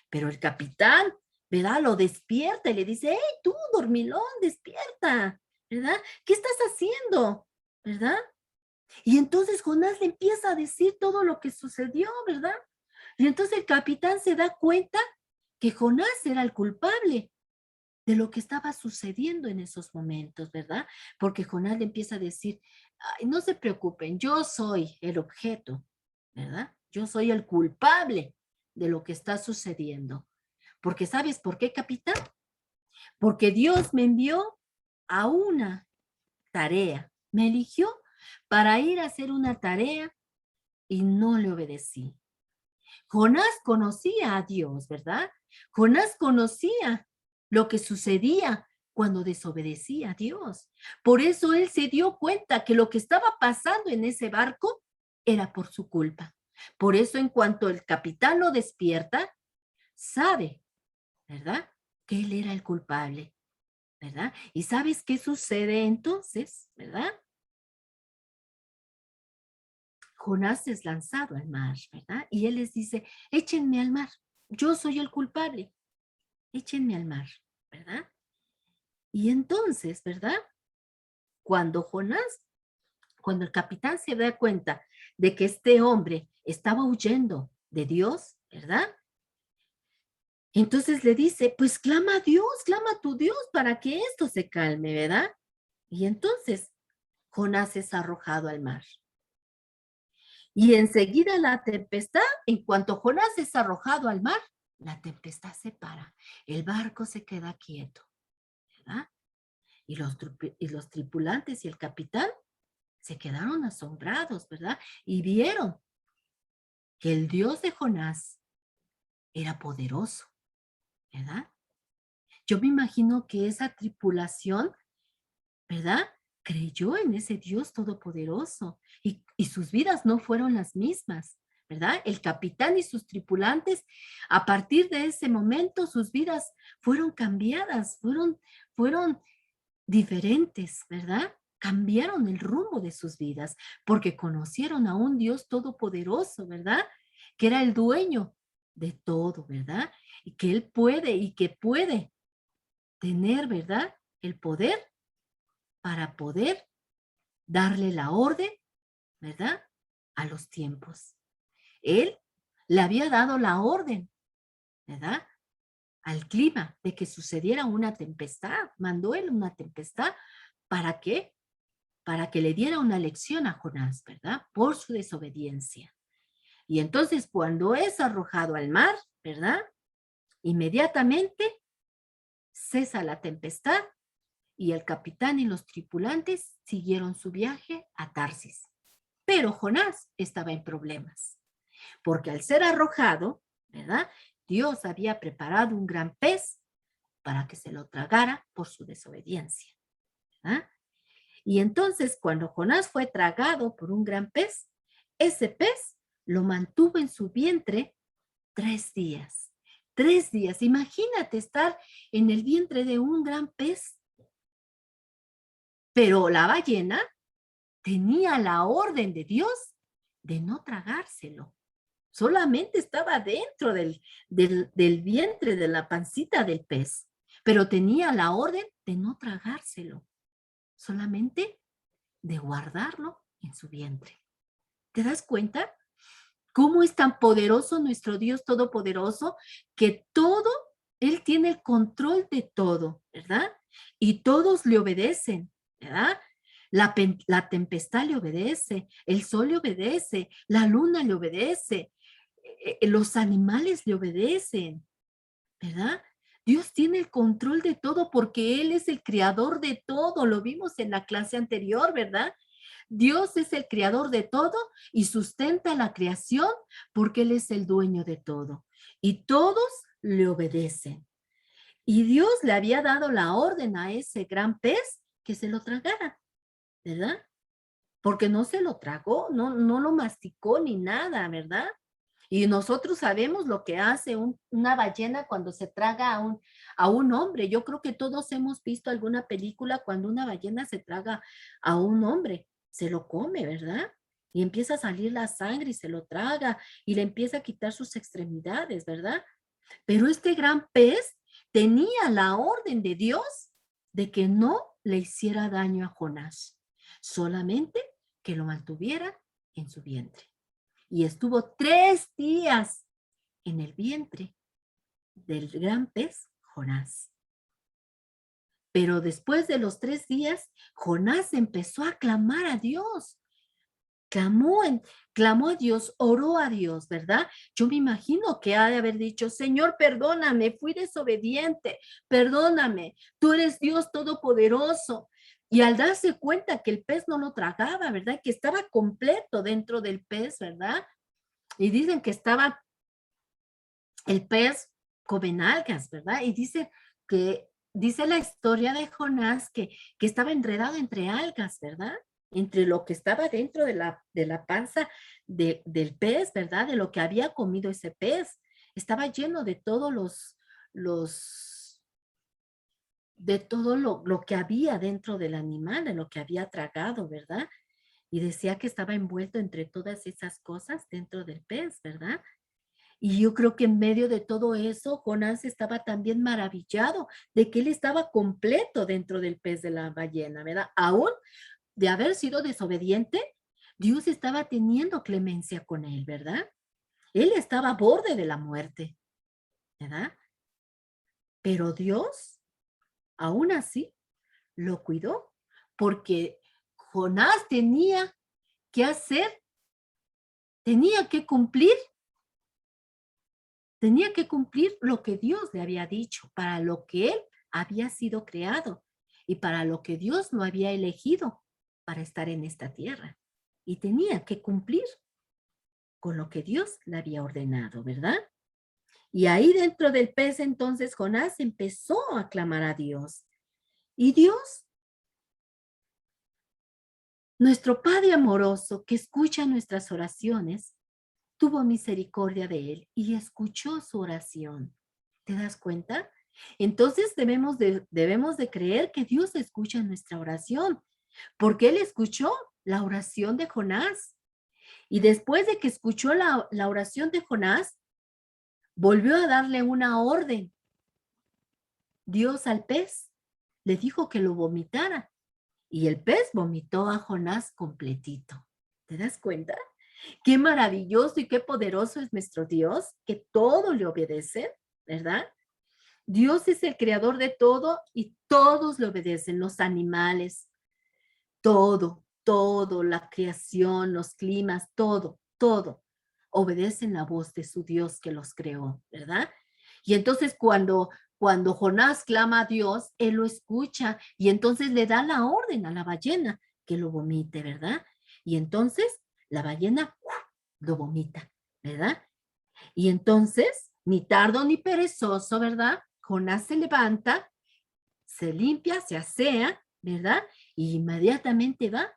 Pero el capitán, ¿verdad? Lo despierta y le dice, hey, tú, dormilón, despierta, ¿verdad? ¿Qué estás haciendo? ¿Verdad? Y entonces Jonás le empieza a decir todo lo que sucedió, ¿verdad? Y entonces el capitán se da cuenta que Jonás era el culpable de lo que estaba sucediendo en esos momentos, ¿verdad? Porque Jonás le empieza a decir, ay, no se preocupen, yo soy el objeto, ¿verdad? Yo soy el culpable de lo que está sucediendo. Porque ¿sabes por qué, capitán? Porque Dios me envió a una tarea, me eligió para ir a hacer una tarea y no le obedecí. Jonás conocía a Dios, ¿verdad? Jonás conocía lo que sucedía cuando desobedecía a Dios. Por eso él se dio cuenta que lo que estaba pasando en ese barco era por su culpa. Por eso en cuanto el capitán lo despierta, sabe, ¿verdad? Que él era el culpable, ¿verdad? ¿Y sabes qué sucede entonces, verdad? Jonás es lanzado al mar, ¿verdad? Y él les dice, échenme al mar, yo soy el culpable, échenme al mar, ¿verdad? Y entonces, ¿verdad? Cuando Jonás, cuando el capitán se da cuenta de que este hombre estaba huyendo de Dios, ¿verdad? Entonces le dice, pues clama a Dios, clama a tu Dios para que esto se calme, ¿verdad? Y entonces Jonás es arrojado al mar. Y enseguida la tempestad, en cuanto Jonás es arrojado al mar, la tempestad se para, el barco se queda quieto, ¿verdad? Y los tripulantes y el capitán se quedaron asombrados, ¿verdad? Y vieron que el Dios de Jonás era poderoso, ¿verdad? Yo me imagino que esa tripulación, ¿verdad? Creyó en ese Dios todopoderoso y sus vidas no fueron las mismas, ¿verdad? El capitán y sus tripulantes, a partir de ese momento, sus vidas fueron cambiadas, fueron diferentes, ¿verdad? Cambiaron el rumbo de sus vidas porque conocieron a un Dios todopoderoso, ¿verdad? Que era el dueño de todo, ¿verdad? Y que Él puede y que puede tener, ¿verdad? El poder para poder darle la orden, ¿verdad? A los tiempos. Él le había dado la orden, ¿verdad? Al clima de que sucediera una tempestad. Mandó él una tempestad. ¿Para qué? Para que le diera una lección a Jonás, ¿verdad? Por su desobediencia. Y entonces cuando es arrojado al mar, ¿verdad? Inmediatamente cesa la tempestad y el capitán y los tripulantes siguieron su viaje a Tarsis. Pero Jonás estaba en problemas, porque al ser arrojado, ¿verdad? Dios había preparado un gran pez para que se lo tragara por su desobediencia, ¿verdad? Y entonces cuando Jonás fue tragado por un gran pez, ese pez lo mantuvo en su vientre 3 días. 3 días. Imagínate estar en el vientre de un gran pez. Pero la ballena tenía la orden de Dios de no tragárselo. Solamente estaba dentro del vientre, de la pancita del pez, pero tenía la orden de no tragárselo, solamente de guardarlo en su vientre. ¿Te das cuenta? ¿Cómo es tan poderoso nuestro Dios todopoderoso que todo, Él tiene el control de todo, ¿verdad? Y todos le obedecen, ¿verdad? La tempestad le obedece, el sol le obedece, la luna le obedece, los animales le obedecen, ¿verdad? Dios tiene el control de todo porque Él es el creador de todo. Lo vimos en la clase anterior, ¿verdad? Dios es el creador de todo y sustenta la creación porque Él es el dueño de todo. Y todos le obedecen. Y Dios le había dado la orden a ese gran pez que se lo tragara, ¿verdad? Porque no se lo tragó, no lo masticó ni nada, ¿verdad? Y nosotros sabemos lo que hace una ballena cuando se traga a un hombre. Yo creo que todos hemos visto alguna película cuando una ballena se traga a un hombre, se lo come, ¿verdad? Y empieza a salir la sangre y se lo traga y le empieza a quitar sus extremidades, ¿verdad? Pero este gran pez tenía la orden de Dios de que no le hiciera daño a Jonás, solamente que lo mantuviera en su vientre. Y estuvo 3 días en el vientre del gran pez Jonás. Pero después de los 3 días, Jonás empezó a clamar a Dios. Clamó a Dios, oró a Dios, ¿verdad? Yo me imagino que ha de haber dicho, Señor, perdóname, fui desobediente, perdóname, tú eres Dios todopoderoso. Y al darse cuenta que el pez no lo tragaba, ¿verdad? Que estaba completo dentro del pez, ¿verdad? Y dicen que estaba el pez come algas, ¿verdad? Y dice la historia de Jonás que estaba enredado entre algas, ¿verdad? Entre lo que estaba dentro de la panza del pez, ¿verdad? De lo que había comido ese pez. Estaba lleno de todos de todo lo que había dentro del animal, de lo que había tragado, ¿verdad? Y decía que estaba envuelto entre todas esas cosas dentro del pez, ¿verdad? Y yo creo que en medio de todo eso, Jonás estaba también maravillado de que él estaba completo dentro del pez de la ballena, ¿verdad? Aún de haber sido desobediente, Dios estaba teniendo clemencia con él, ¿verdad? Él estaba a borde de la muerte, ¿verdad? Pero Dios, aún así, lo cuidó, porque Jonás tenía que hacer, tenía que cumplir lo que Dios le había dicho, para lo que él había sido creado y para lo que Dios lo había elegido para estar en esta tierra. Y tenía que cumplir con lo que Dios le había ordenado, ¿verdad? Y ahí dentro del pez entonces Jonás empezó a clamar a Dios. Y Dios, nuestro Padre amoroso que escucha nuestras oraciones, tuvo misericordia de él y escuchó su oración. ¿Te das cuenta? Entonces debemos de creer que Dios escucha nuestra oración, porque Él escuchó la oración de Jonás. Y después de que escuchó la oración de Jonás, volvió a darle una orden. Dios al pez le dijo que lo vomitara y el pez vomitó a Jonás completito. ¿Te das cuenta? Qué maravilloso y qué poderoso es nuestro Dios, que todo le obedece, ¿verdad? Dios es el creador de todo y todos le obedecen, los animales, todo, la creación, los climas, todo, obedecen la voz de su Dios que los creó, ¿verdad? Y entonces cuando Jonás clama a Dios, él lo escucha y entonces le da la orden a la ballena que lo vomite, ¿verdad? Y entonces la ballena lo vomita, ¿verdad? Y entonces, ni tardo ni perezoso, ¿verdad? Jonás se levanta, se limpia, se asea, ¿verdad? Y inmediatamente va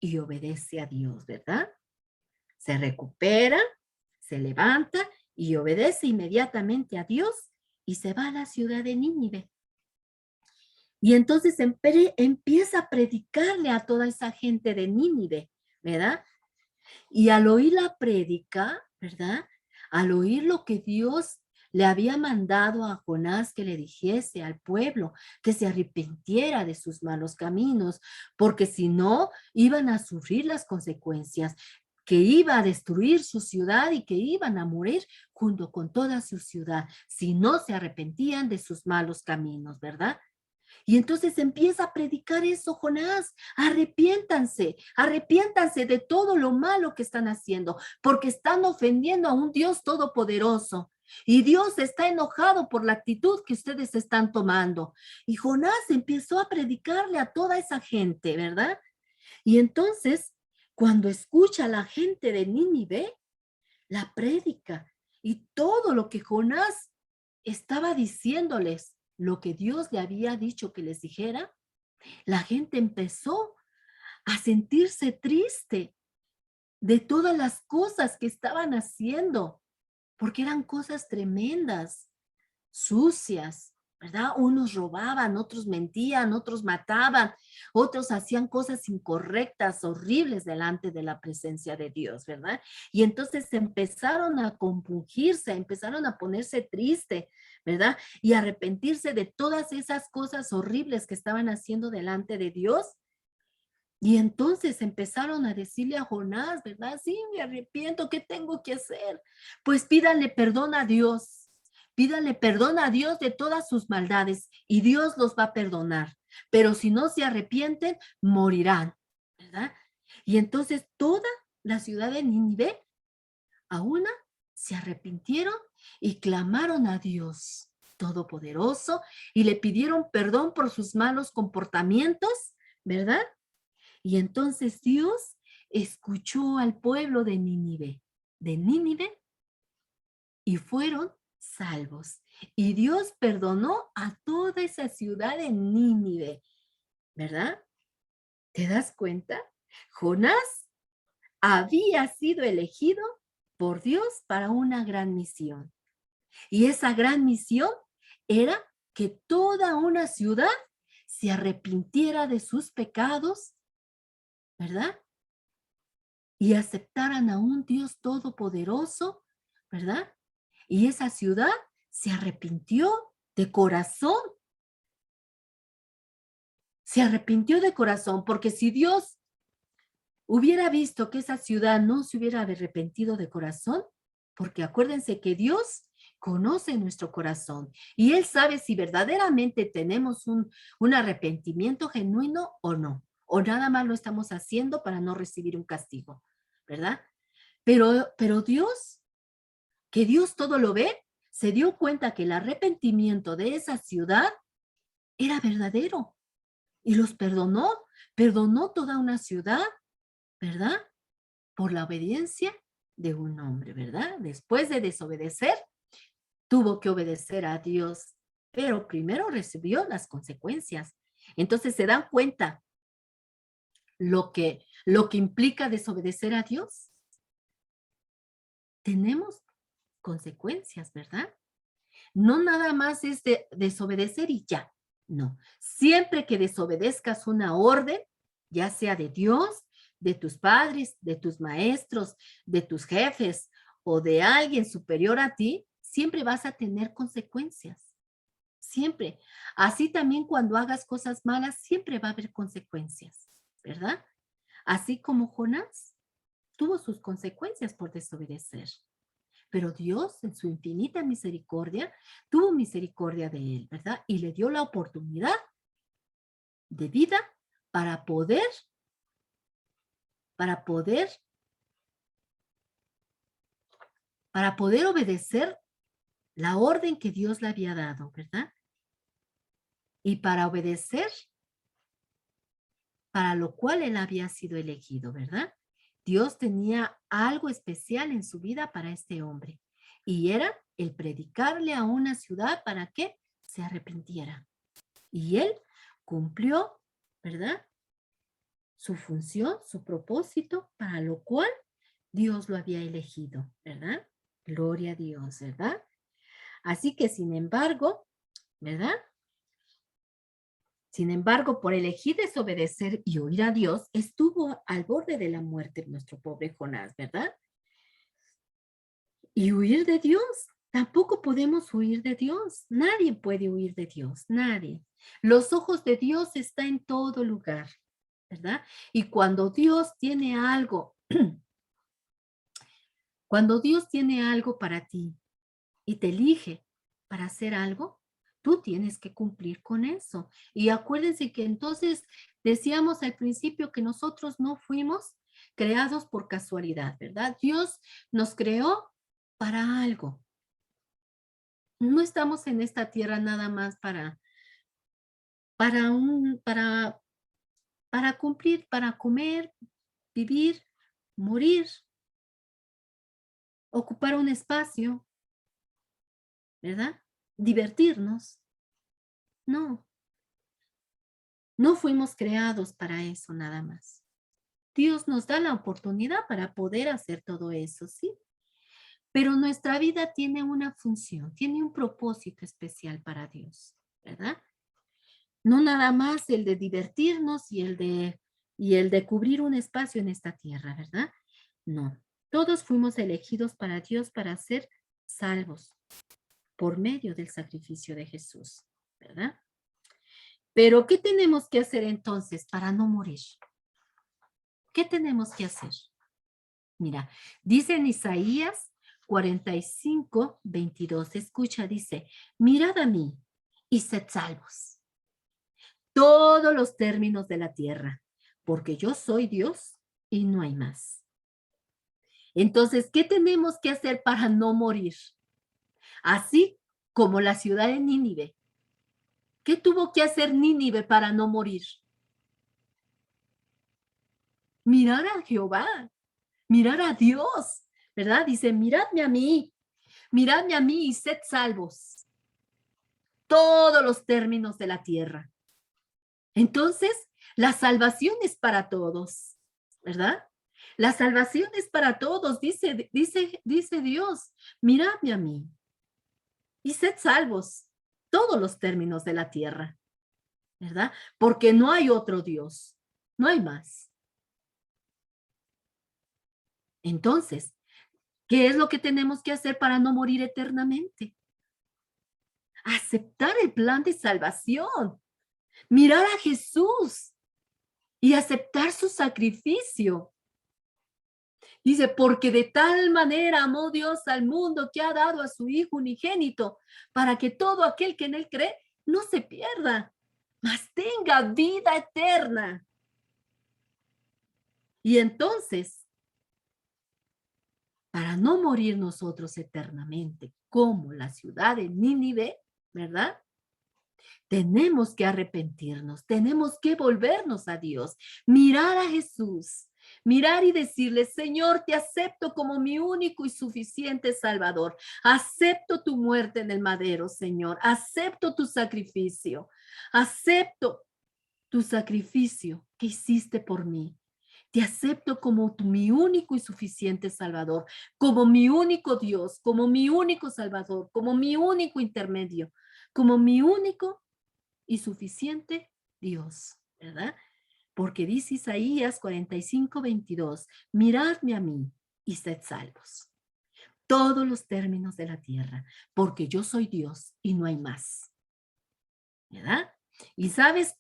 y obedece a Dios, ¿verdad? Se recupera, se levanta y obedece inmediatamente a Dios y se va a la ciudad de Nínive. Y entonces empieza a predicarle a toda esa gente de Nínive, ¿verdad? Y al oír la prédica, ¿verdad? Al oír lo que Dios le había mandado a Jonás que le dijese al pueblo que se arrepintiera de sus malos caminos, porque si no, iban a sufrir las consecuencias, que iba a destruir su ciudad y que iban a morir junto con toda su ciudad, si no se arrepentían de sus malos caminos, ¿verdad? Y entonces empieza a predicar eso, Jonás, arrepiéntanse de todo lo malo que están haciendo, porque están ofendiendo a un Dios todopoderoso. Y Dios está enojado por la actitud que ustedes están tomando. Y Jonás empezó a predicarle a toda esa gente, ¿verdad? Y entonces, cuando escucha a la gente de Nínive, la prédica y todo lo que Jonás estaba diciéndoles, lo que Dios le había dicho que les dijera, la gente empezó a sentirse triste de todas las cosas que estaban haciendo, porque eran cosas tremendas, sucias, ¿verdad? Unos robaban, otros mentían, otros mataban, otros hacían cosas incorrectas, horribles delante de la presencia de Dios, ¿verdad? Y entonces empezaron a compungirse, empezaron a ponerse triste, ¿verdad? Y arrepentirse de todas esas cosas horribles que estaban haciendo delante de Dios. Y entonces empezaron a decirle a Jonás, ¿verdad? Sí, me arrepiento, ¿qué tengo que hacer? Pues pídale perdón a Dios. Pídale perdón a Dios de todas sus maldades y Dios los va a perdonar. Pero si no se arrepienten, morirán, ¿verdad? Y entonces toda la ciudad de Nínive, a una, se arrepintieron y clamaron a Dios Todopoderoso y le pidieron perdón por sus malos comportamientos, ¿verdad? Y entonces Dios escuchó al pueblo de Nínive, y fueron salvos. Y Dios perdonó a toda esa ciudad de Nínive, ¿verdad? ¿Te das cuenta? Jonás había sido elegido por Dios para una gran misión. Y esa gran misión era que toda una ciudad se arrepintiera de sus pecados, ¿verdad? Y aceptaran a un Dios todopoderoso, ¿verdad? Y esa ciudad se arrepintió de corazón. Se arrepintió de corazón, porque si Dios hubiera visto que esa ciudad no se hubiera arrepentido de corazón, porque acuérdense que Dios conoce nuestro corazón y Él sabe si verdaderamente tenemos un arrepentimiento genuino o no, o nada más lo estamos haciendo para no recibir un castigo, ¿verdad? Pero Dios, que Dios todo lo ve, se dio cuenta que el arrepentimiento de esa ciudad era verdadero y los perdonó, perdonó toda una ciudad, ¿verdad? Por la obediencia de un hombre, ¿verdad? Después de desobedecer, tuvo que obedecer a Dios, pero primero recibió las consecuencias. Entonces se dan cuenta lo que implica desobedecer a Dios. Tenemos consecuencias, ¿verdad? No nada más es de desobedecer y ya. No. Siempre que desobedezcas una orden, ya sea de Dios, de tus padres, de tus maestros, de tus jefes o de alguien superior a ti, siempre vas a tener consecuencias. Siempre. Así también cuando hagas cosas malas, siempre va a haber consecuencias, ¿verdad? Así como Jonás tuvo sus consecuencias por desobedecer. Pero Dios, en su infinita misericordia, tuvo misericordia de él, ¿verdad? Y le dio la oportunidad de vida para poder, para poder, para poder obedecer la orden que Dios le había dado, ¿verdad? Y para obedecer, para lo cual él había sido elegido, ¿verdad? Dios tenía algo especial en su vida para este hombre y era el predicarle a una ciudad para que se arrepintiera. Y él cumplió, ¿verdad? Su función, su propósito, para lo cual Dios lo había elegido, ¿verdad? Gloria a Dios, ¿verdad? Así que, sin embargo, ¿verdad? Sin embargo, por elegir desobedecer y oír a Dios, estuvo al borde de la muerte nuestro pobre Jonás, ¿verdad? Y huir de Dios. Tampoco podemos huir de Dios. Nadie puede huir de Dios, nadie. Los ojos de Dios están en todo lugar, ¿verdad? Y cuando Dios tiene algo, cuando Dios tiene algo para ti y te elige para hacer algo, tú tienes que cumplir con eso. Y acuérdense que entonces decíamos al principio que nosotros no fuimos creados por casualidad, ¿verdad? Dios nos creó para algo. No estamos en esta tierra nada más para un, para cumplir, para comer, vivir, morir, ocupar un espacio, ¿verdad? Divertirnos. No, no fuimos creados para eso nada más. Dios nos da la oportunidad para poder hacer todo eso, ¿sí? Pero nuestra vida tiene una función, tiene un propósito especial para Dios, ¿verdad? No nada más el de divertirnos y el de cubrir un espacio en esta tierra, ¿verdad? No, todos fuimos elegidos para Dios para ser salvos por medio del sacrificio de Jesús, ¿verdad? Pero ¿qué tenemos que hacer entonces para no morir? ¿Qué tenemos que hacer? Mira, dice en Isaías 45, 22, escucha, dice, mirad a mí y sed salvos, todos los términos de la tierra, porque yo soy Dios y no hay más. Entonces, ¿qué tenemos que hacer para no morir? Así como la ciudad de Nínive. ¿Qué tuvo que hacer Nínive para no morir? Mirar a Jehová, mirar a Dios, ¿verdad? Dice, miradme a mí y sed salvos. Todos los términos de la tierra. Entonces, la salvación es para todos, ¿verdad? La salvación es para todos, dice Dios, miradme a mí y sed salvos, todos los términos de la tierra, ¿verdad? Porque no hay otro Dios, no hay más. Entonces, ¿qué es lo que tenemos que hacer para no morir eternamente? Aceptar el plan de salvación, mirar a Jesús y aceptar su sacrificio. Dice, porque de tal manera amó Dios al mundo que ha dado a su Hijo unigénito, para que todo aquel que en él cree no se pierda, mas tenga vida eterna. Y entonces, para no morir nosotros eternamente, como la ciudad de Nínive, ¿verdad? Tenemos que arrepentirnos, tenemos que volvernos a Dios, mirar a Jesús, mirar y decirle, Señor, te acepto como mi único y suficiente Salvador. Acepto tu muerte en el madero, Señor. Acepto tu sacrificio. Acepto tu sacrificio que hiciste por mí. Te acepto como mi único y suficiente Salvador, como mi único Dios, como mi único Salvador, como mi único intermedio, como mi único y suficiente Dios, ¿verdad? Porque dice Isaías 45, 22, miradme a mí y sed salvos, todos los términos de la tierra, porque yo soy Dios y no hay más, ¿verdad? Y sabes,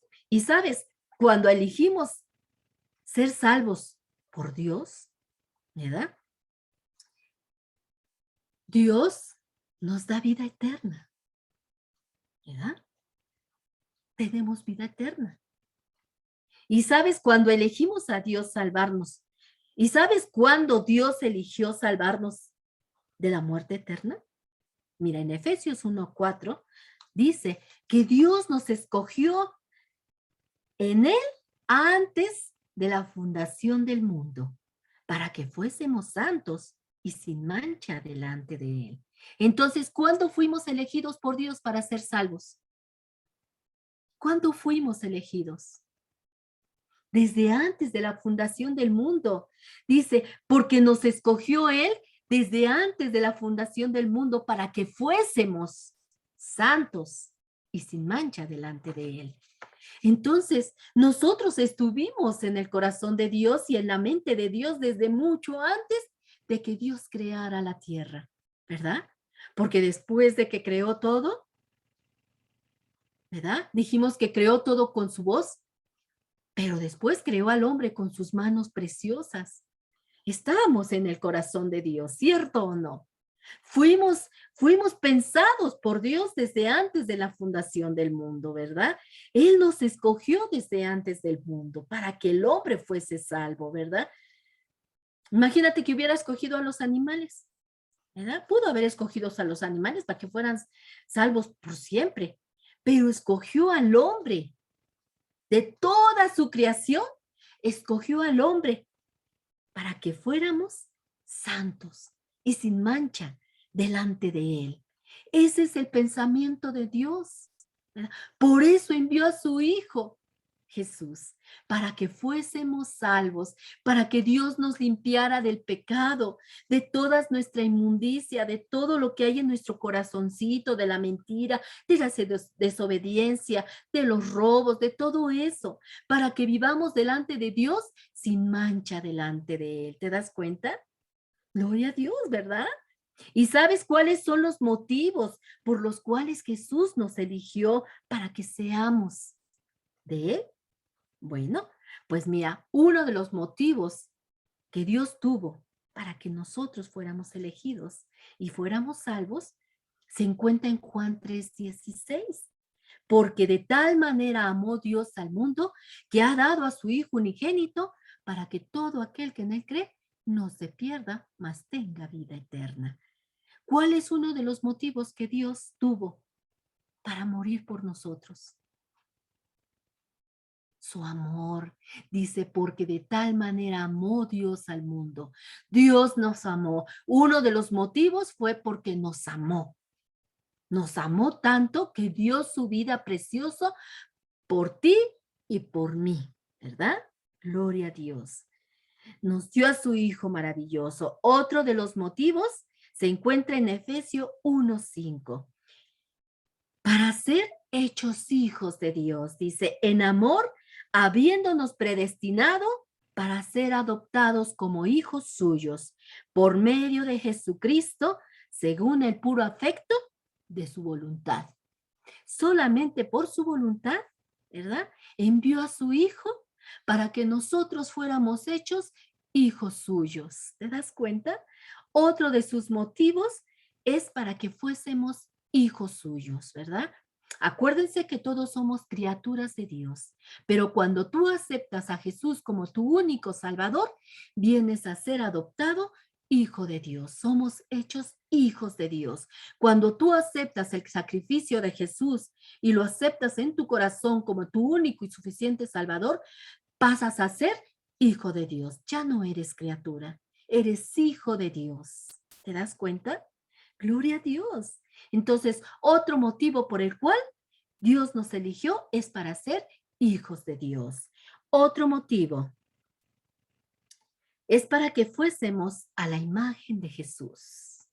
cuando elegimos ser salvos por Dios, ¿verdad? Dios nos da vida eterna, ¿verdad? Tenemos vida eterna. Y sabes, cuando elegimos a Dios salvarnos, ¿y sabes cuándo Dios eligió salvarnos de la muerte eterna? Mira, en Efesios 1:4 dice que Dios nos escogió en Él antes de la fundación del mundo, para que fuésemos santos y sin mancha delante de Él. Entonces, ¿cuándo fuimos elegidos por Dios para ser salvos? ¿Cuándo fuimos elegidos? Desde antes de la fundación del mundo. Dice, porque nos escogió Él desde antes de la fundación del mundo para que fuésemos santos y sin mancha delante de Él. Entonces, nosotros estuvimos en el corazón de Dios y en la mente de Dios desde mucho antes de que Dios creara la tierra, ¿verdad? Porque después de que creó todo, ¿verdad? Dijimos que creó todo con su voz, pero después creó al hombre con sus manos preciosas. Estábamos en el corazón de Dios, ¿cierto o no? Fuimos pensados por Dios desde antes de la fundación del mundo, ¿verdad? Él nos escogió desde antes del mundo para que el hombre fuese salvo, ¿verdad? Imagínate que hubiera escogido a los animales, ¿verdad? Pudo haber escogido a los animales para que fueran salvos por siempre, pero escogió al hombre. De toda su creación, escogió al hombre para que fuéramos santos y sin mancha delante de Él. Ese es el pensamiento de Dios, ¿verdad? Por eso envió a su Hijo Jesús, para que fuésemos salvos, para que Dios nos limpiara del pecado, de toda nuestra inmundicia, de todo lo que hay en nuestro corazoncito, de la mentira, de la desobediencia, de los robos, de todo eso, para que vivamos delante de Dios sin mancha delante de Él. ¿Te das cuenta? Gloria a Dios, ¿verdad? ¿Y sabes cuáles son los motivos por los cuales Jesús nos eligió para que seamos de Él? Bueno, Pues mira, uno de los motivos que Dios tuvo para que nosotros fuéramos elegidos y fuéramos salvos se encuentra en Juan 3:16. Porque de tal manera amó Dios al mundo que ha dado a su Hijo unigénito para que todo aquel que en él cree no se pierda, mas tenga vida eterna. ¿Cuál es uno de los motivos que Dios tuvo para morir por nosotros? Su amor. Dice, porque de tal manera amó Dios al mundo. Dios nos amó. Uno de los motivos fue porque nos amó. Nos amó tanto que dio su vida preciosa por ti y por mí, ¿verdad? Gloria a Dios. Nos dio a su Hijo maravilloso. Otro de los motivos se encuentra en Efesios 1:5. Para ser hechos hijos de Dios, dice, en amor, habiéndonos predestinado para ser adoptados como hijos suyos, por medio de Jesucristo, según el puro afecto de su voluntad. Solamente por su voluntad, ¿verdad? Envió a su Hijo para que nosotros fuéramos hechos hijos suyos. ¿Te das cuenta? Otro de sus motivos es para que fuésemos hijos suyos, ¿verdad? Acuérdense que todos somos criaturas de Dios, pero cuando tú aceptas a Jesús como tu único Salvador, vienes a ser adoptado hijo de Dios. Somos hechos hijos de Dios. Cuando tú aceptas el sacrificio de Jesús y lo aceptas en tu corazón como tu único y suficiente Salvador, pasas a ser hijo de Dios. Ya no eres criatura, eres hijo de Dios. ¿Te das cuenta? Gloria a Dios. Entonces, otro motivo por el cual Dios nos eligió es para ser hijos de Dios. Otro motivo es para que fuésemos a la imagen de Jesús.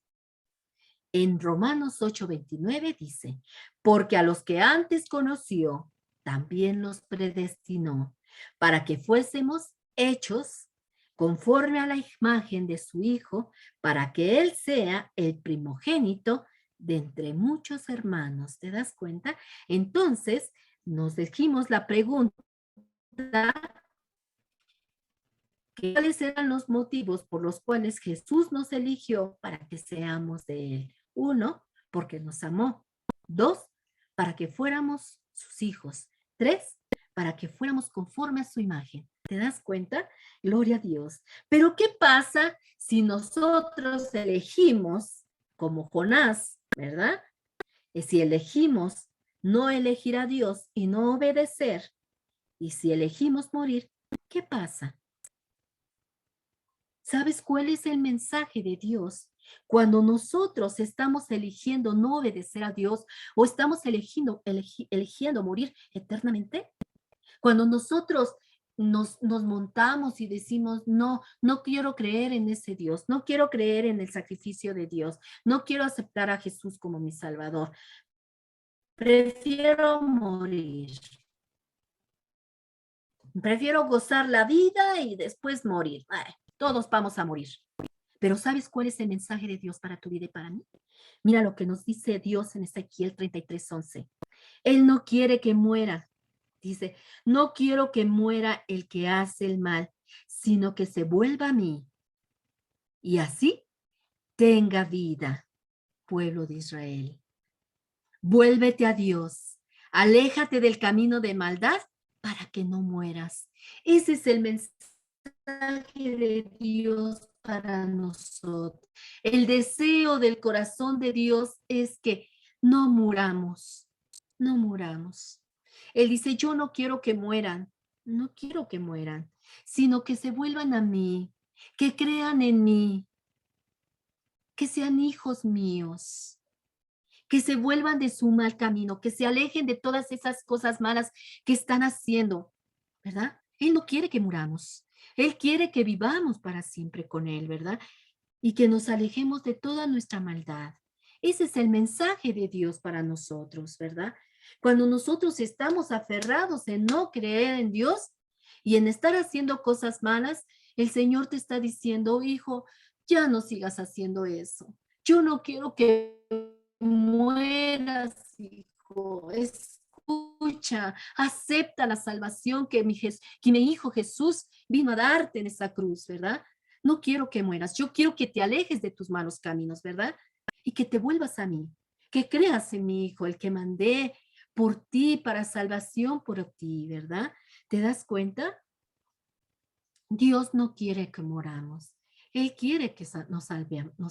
En Romanos 8:29 dice, porque a los que antes conoció, también los predestinó, para que fuésemos hechos conforme a la imagen de su Hijo, para que Él sea el primogénito de entre muchos hermanos. ¿Te das cuenta? Entonces, nos dijimos la pregunta, ¿cuáles eran los motivos por los cuales Jesús nos eligió para que seamos de Él? 1, porque nos amó. 2, para que fuéramos sus hijos. 3, para que fuéramos conforme a su imagen. ¿Te das cuenta? Gloria a Dios. Pero ¿qué pasa si nosotros elegimos, como Jonás, ¿verdad? Y si elegimos no elegir a Dios y no obedecer, y si elegimos morir, ¿qué pasa? ¿Sabes cuál es el mensaje de Dios? Cuando nosotros estamos eligiendo no obedecer a Dios o estamos eligiendo morir eternamente, cuando nosotros nos montamos y decimos, no, no quiero creer en ese Dios, no quiero creer en el sacrificio de Dios, no quiero aceptar a Jesús como mi Salvador, prefiero morir, prefiero gozar la vida y después morir. Ay, todos vamos a morir. Pero ¿sabes cuál es el mensaje de Dios para tu vida y para mí? Mira lo que nos dice Dios en Ezequiel 33:11. Él no quiere que muera. Dice, no quiero que muera el que hace el mal, sino que se vuelva a mí. Y así tenga vida, pueblo de Israel. Vuélvete a Dios. Aléjate del camino de maldad para que no mueras. Ese es el mensaje de Dios para nosotros. El deseo del corazón de Dios es que no muramos, no muramos. Él dice, yo no quiero que mueran, no quiero que mueran, sino que se vuelvan a mí, que crean en mí, que sean hijos míos, que se vuelvan de su mal camino, que se alejen de todas esas cosas malas que están haciendo, ¿verdad? Él no quiere que muramos. Él quiere que vivamos para siempre con Él, ¿verdad? Y que nos alejemos de toda nuestra maldad. Ese es el mensaje de Dios para nosotros, ¿verdad? Cuando nosotros estamos aferrados en no creer en Dios y en estar haciendo cosas malas, el Señor te está diciendo, hijo, ya no sigas haciendo eso. Yo no quiero que mueras, hijo. escucha, acepta la salvación que mi Hijo Jesús vino a darte en esa cruz, ¿verdad? No quiero que mueras, yo quiero que te alejes de tus malos caminos, ¿verdad? Y que te vuelvas a mí, que creas en mi Hijo, el que mandé por ti para salvación por ti, ¿verdad? ¿Te das cuenta? Dios no quiere que moramos. Él quiere que nos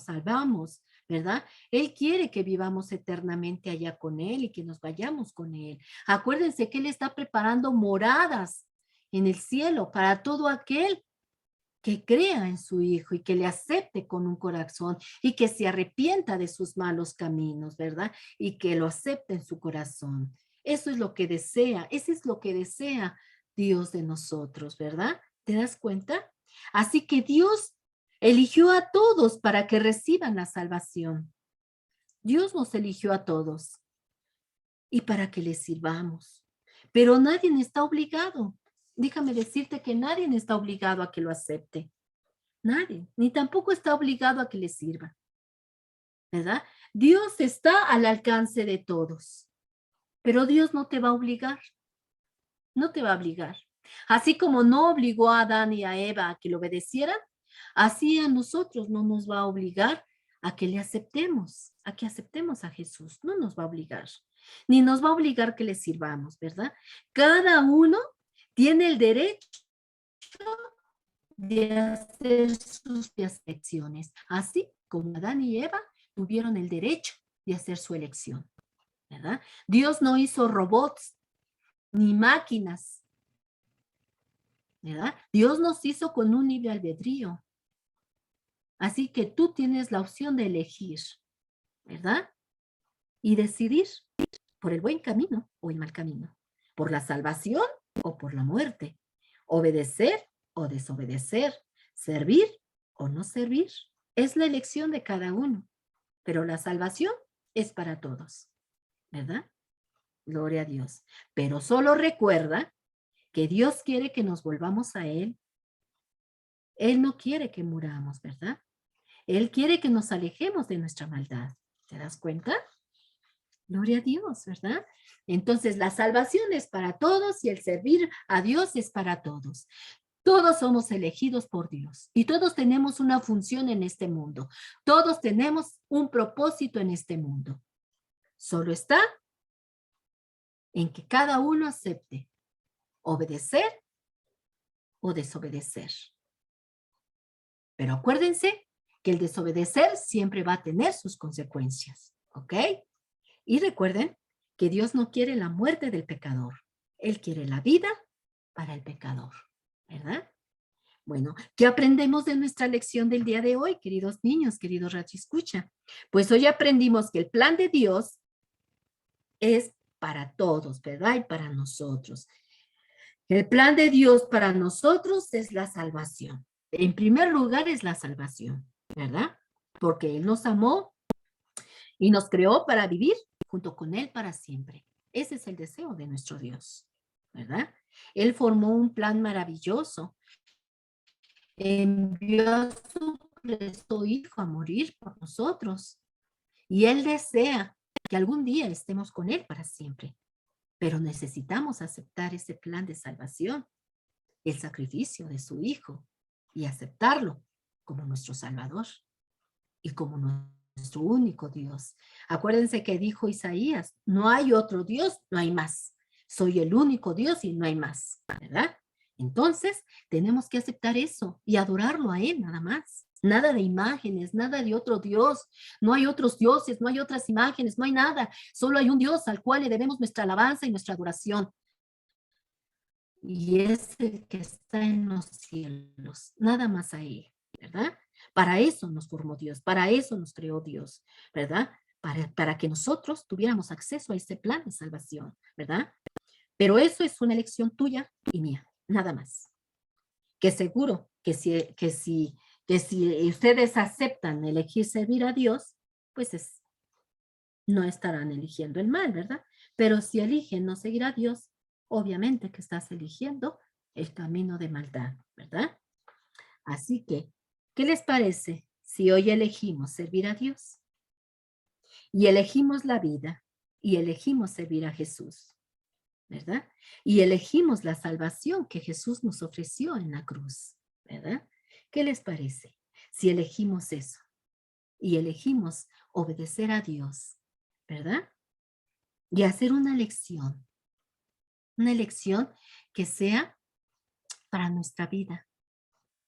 salvamos, ¿verdad? Él quiere que vivamos eternamente allá con Él y que nos vayamos con Él. Acuérdense que Él está preparando moradas en el cielo para todo aquel que crea en su Hijo y que le acepte con un corazón y que se arrepienta de sus malos caminos, ¿verdad? Y que lo acepte en su corazón. Eso es lo que desea, eso es lo que desea Dios de nosotros, ¿verdad? ¿Te das cuenta? Así que Dios eligió a todos para que reciban la salvación. Dios nos eligió a todos y para que les sirvamos. Pero nadie está obligado. Déjame decirte que nadie está obligado a que lo acepte. Nadie, ni tampoco está obligado a que le sirva, ¿verdad? Dios está al alcance de todos, pero Dios no te va a obligar, no te va a obligar. Así como no obligó a Adán y a Eva a que le obedecieran, así a nosotros no nos va a obligar a que le aceptemos, a que aceptemos a Jesús, no nos va a obligar, ni nos va a obligar que le sirvamos, ¿verdad? Cada uno tiene el derecho de hacer sus propias elecciones, así como Adán y Eva tuvieron el derecho de hacer su elección, ¿verdad? Dios no hizo robots ni máquinas, ¿verdad? Dios nos hizo con un libre albedrío. Así que tú tienes la opción de elegir, ¿verdad? Y decidir por el buen camino o el mal camino, por la salvación o por la muerte, obedecer o desobedecer, servir o no servir. Es la elección de cada uno, pero la salvación es para todos, ¿verdad? Gloria a Dios. Pero solo recuerda que Dios quiere que nos volvamos a Él. Él no quiere que muramos, ¿verdad? Él quiere que nos alejemos de nuestra maldad. ¿Te das cuenta? Gloria a Dios, ¿verdad? Entonces, la salvación es para todos y el servir a Dios es para todos. Todos somos elegidos por Dios y todos tenemos una función en este mundo. Todos tenemos un propósito en este mundo. Solo está en que cada uno acepte obedecer o desobedecer. Pero acuérdense que el desobedecer siempre va a tener sus consecuencias, ¿ok? Y recuerden que Dios no quiere la muerte del pecador. Él quiere la vida para el pecador, ¿verdad? Bueno, ¿qué aprendemos de nuestra lección del día de hoy, queridos niños, queridos radioescucha? Pues hoy aprendimos que el plan de Dios es para todos, ¿verdad? Y para nosotros. El plan de Dios para nosotros es la salvación. En primer lugar es la salvación, ¿verdad? Porque Él nos amó y nos creó para vivir junto con Él para siempre. Ese es el deseo de nuestro Dios, ¿verdad? Él formó un plan maravilloso. Envió a su Cristo Hijo a morir por nosotros. Y Él desea que algún día estemos con Él para siempre. Pero necesitamos aceptar ese plan de salvación, el sacrificio de su Hijo, y aceptarlo como nuestro Salvador y como nuestro único Dios. Acuérdense que dijo Isaías, no hay otro Dios, no hay más. Soy el único Dios y no hay más, ¿verdad? Entonces, tenemos que aceptar eso y adorarlo a Él nada más. Nada de imágenes, nada de otro Dios. No hay otros dioses, no hay otras imágenes, no hay nada. Solo hay un Dios al cual le debemos nuestra alabanza y nuestra adoración. Y es el que está en los cielos, nada más a Él, ¿verdad? Para eso nos formó Dios, para eso nos creó Dios, ¿verdad? Para que nosotros tuviéramos acceso a ese plan de salvación, ¿verdad? Pero eso es una elección tuya y mía, nada más. Que seguro que si ustedes aceptan elegir servir a Dios, pues no estarán eligiendo el mal, ¿verdad? Pero si eligen no seguir a Dios, obviamente que estás eligiendo el camino de maldad, ¿verdad? Así que, ¿qué les parece si hoy elegimos servir a Dios? Y elegimos la vida y elegimos servir a Jesús. ¿verdad? Y elegimos la salvación que Jesús nos ofreció en la cruz, ¿verdad? ¿Qué les parece? Si elegimos eso y elegimos obedecer a Dios, ¿verdad? Y hacer una elección que sea para nuestra vida,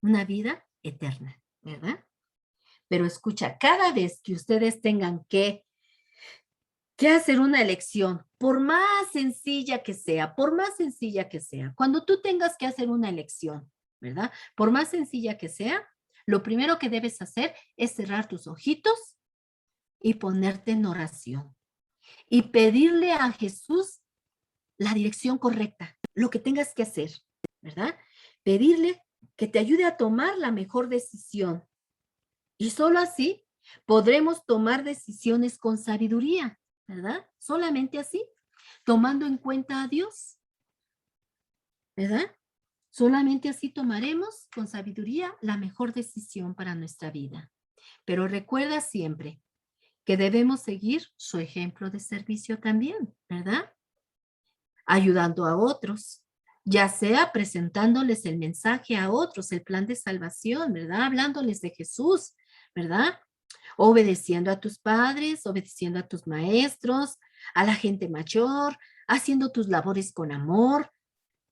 una vida eterna, ¿verdad? Pero escucha, cada vez que ustedes tengan que hacer una elección, por más sencilla que sea, por más sencilla que sea, cuando tú tengas que hacer una elección, ¿verdad? Por más sencilla que sea, lo primero que debes hacer es cerrar tus ojitos y ponerte en oración y pedirle a Jesús la dirección correcta, lo que tengas que hacer, ¿verdad? Pedirle que te ayude a tomar la mejor decisión. Y solo así podremos tomar decisiones con sabiduría, ¿verdad? Solamente así, tomando en cuenta a Dios, ¿verdad? Solamente así tomaremos con sabiduría la mejor decisión para nuestra vida. Pero recuerda siempre que debemos seguir su ejemplo de servicio también, ¿verdad? Ayudando a otros, ya sea presentándoles el mensaje a otros, el plan de salvación, ¿verdad? Hablándoles de Jesús, ¿verdad? Obedeciendo a tus padres, obedeciendo a tus maestros, a la gente mayor, haciendo tus labores con amor,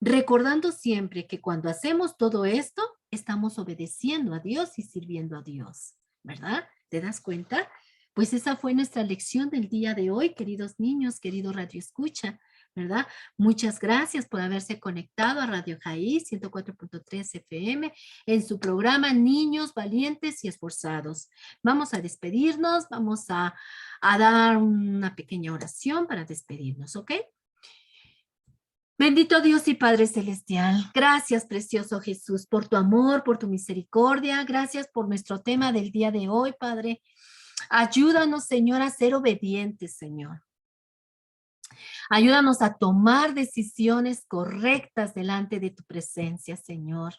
recordando siempre que cuando hacemos todo esto, estamos obedeciendo a Dios y sirviendo a Dios, ¿verdad? ¿Te das cuenta? Pues esa fue nuestra lección del día de hoy, queridos niños, querido Radio Escucha, ¿verdad? Muchas gracias por haberse conectado a Radio Jaí 104.3 FM en su programa Niños Valientes y Esforzados. Vamos a despedirnos, vamos a dar una pequeña oración para despedirnos, ¿ok? Bendito Dios y Padre Celestial, gracias, precioso Jesús, por tu amor, por tu misericordia. Gracias por nuestro tema del día de hoy, Padre. Ayúdanos, Señor, a ser obedientes, Señor. Ayúdanos a tomar decisiones correctas delante de tu presencia, Señor.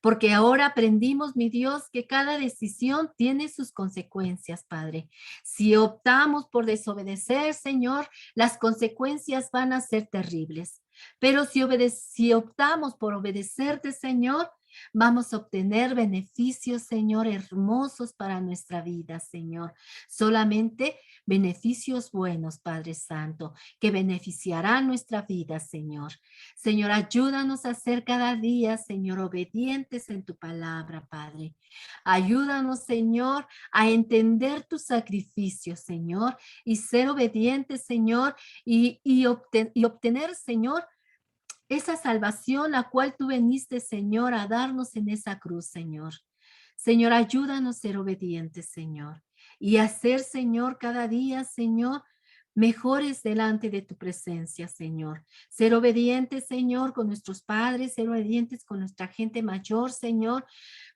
Porque ahora aprendimos, mi Dios, que cada decisión tiene sus consecuencias, Padre. Si optamos por desobedecer, Señor, las consecuencias van a ser terribles. Pero si optamos por obedecerte, Señor, vamos a obtener beneficios, Señor, hermosos para nuestra vida, Señor. Solamente beneficios buenos, Padre Santo, que beneficiarán nuestra vida, Señor. Señor, ayúdanos a ser cada día, Señor, obedientes en tu palabra, Padre. Ayúdanos, Señor, a entender tu sacrificio, Señor, y ser obedientes, Señor, y obtener, Señor, esa salvación la cual tú veniste, Señor, a darnos en esa cruz, Señor. Señor, ayúdanos a ser obedientes, Señor, y a ser, Señor, cada día, Señor, mejores delante de tu presencia, Señor. Ser obedientes, Señor, con nuestros padres, ser obedientes con nuestra gente mayor, Señor.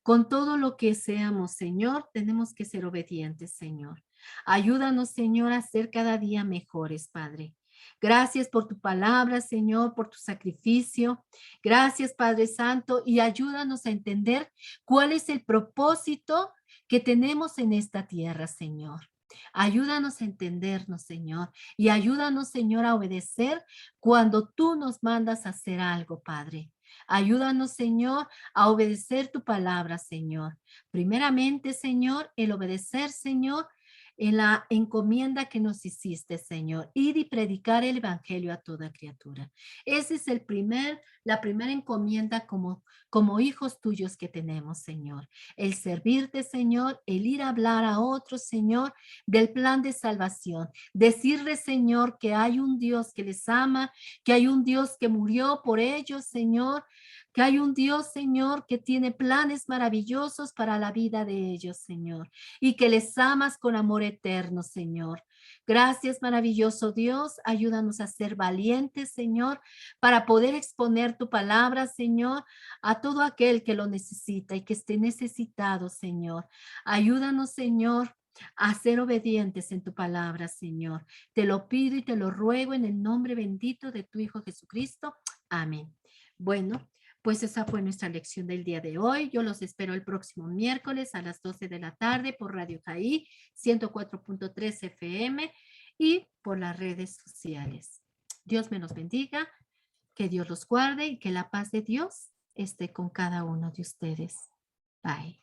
Con todo lo que seamos, Señor, tenemos que ser obedientes, Señor. Ayúdanos, Señor, a ser cada día mejores, Padre. Gracias por tu palabra, Señor, por tu sacrificio. Gracias, Padre Santo, y ayúdanos a entender cuál es el propósito que tenemos en esta tierra, Señor. Ayúdanos a entendernos, Señor, y ayúdanos, Señor, a obedecer cuando tú nos mandas a hacer algo, Padre. Ayúdanos, Señor, a obedecer tu palabra, Señor. Primeramente, Señor, el obedecer, Señor, en la encomienda que nos hiciste, Señor, ir y predicar el evangelio a toda criatura. Ese es la primera encomienda como hijos tuyos que tenemos, Señor. El servirte, Señor, el ir a hablar a otros, Señor, del plan de salvación. Decirles, Señor, que hay un Dios que les ama, que hay un Dios que murió por ellos, Señor, que hay un Dios, Señor, que tiene planes maravillosos para la vida de ellos, Señor, y que les amas con amor eterno, Señor. Gracias, maravilloso Dios. Ayúdanos a ser valientes, Señor, para poder exponer tu palabra, Señor, a todo aquel que lo necesita y que esté necesitado, Señor. Ayúdanos, Señor, a ser obedientes en tu palabra, Señor. Te lo pido y te lo ruego en el nombre bendito de tu Hijo Jesucristo. Amén. Bueno, pues esa fue nuestra lección del día de hoy. Yo los espero el próximo miércoles a las 12 de la tarde por Radio Jaí 104.3 FM y por las redes sociales. Dios me los bendiga. Que Dios los guarde y que la paz de Dios esté con cada uno de ustedes. Bye.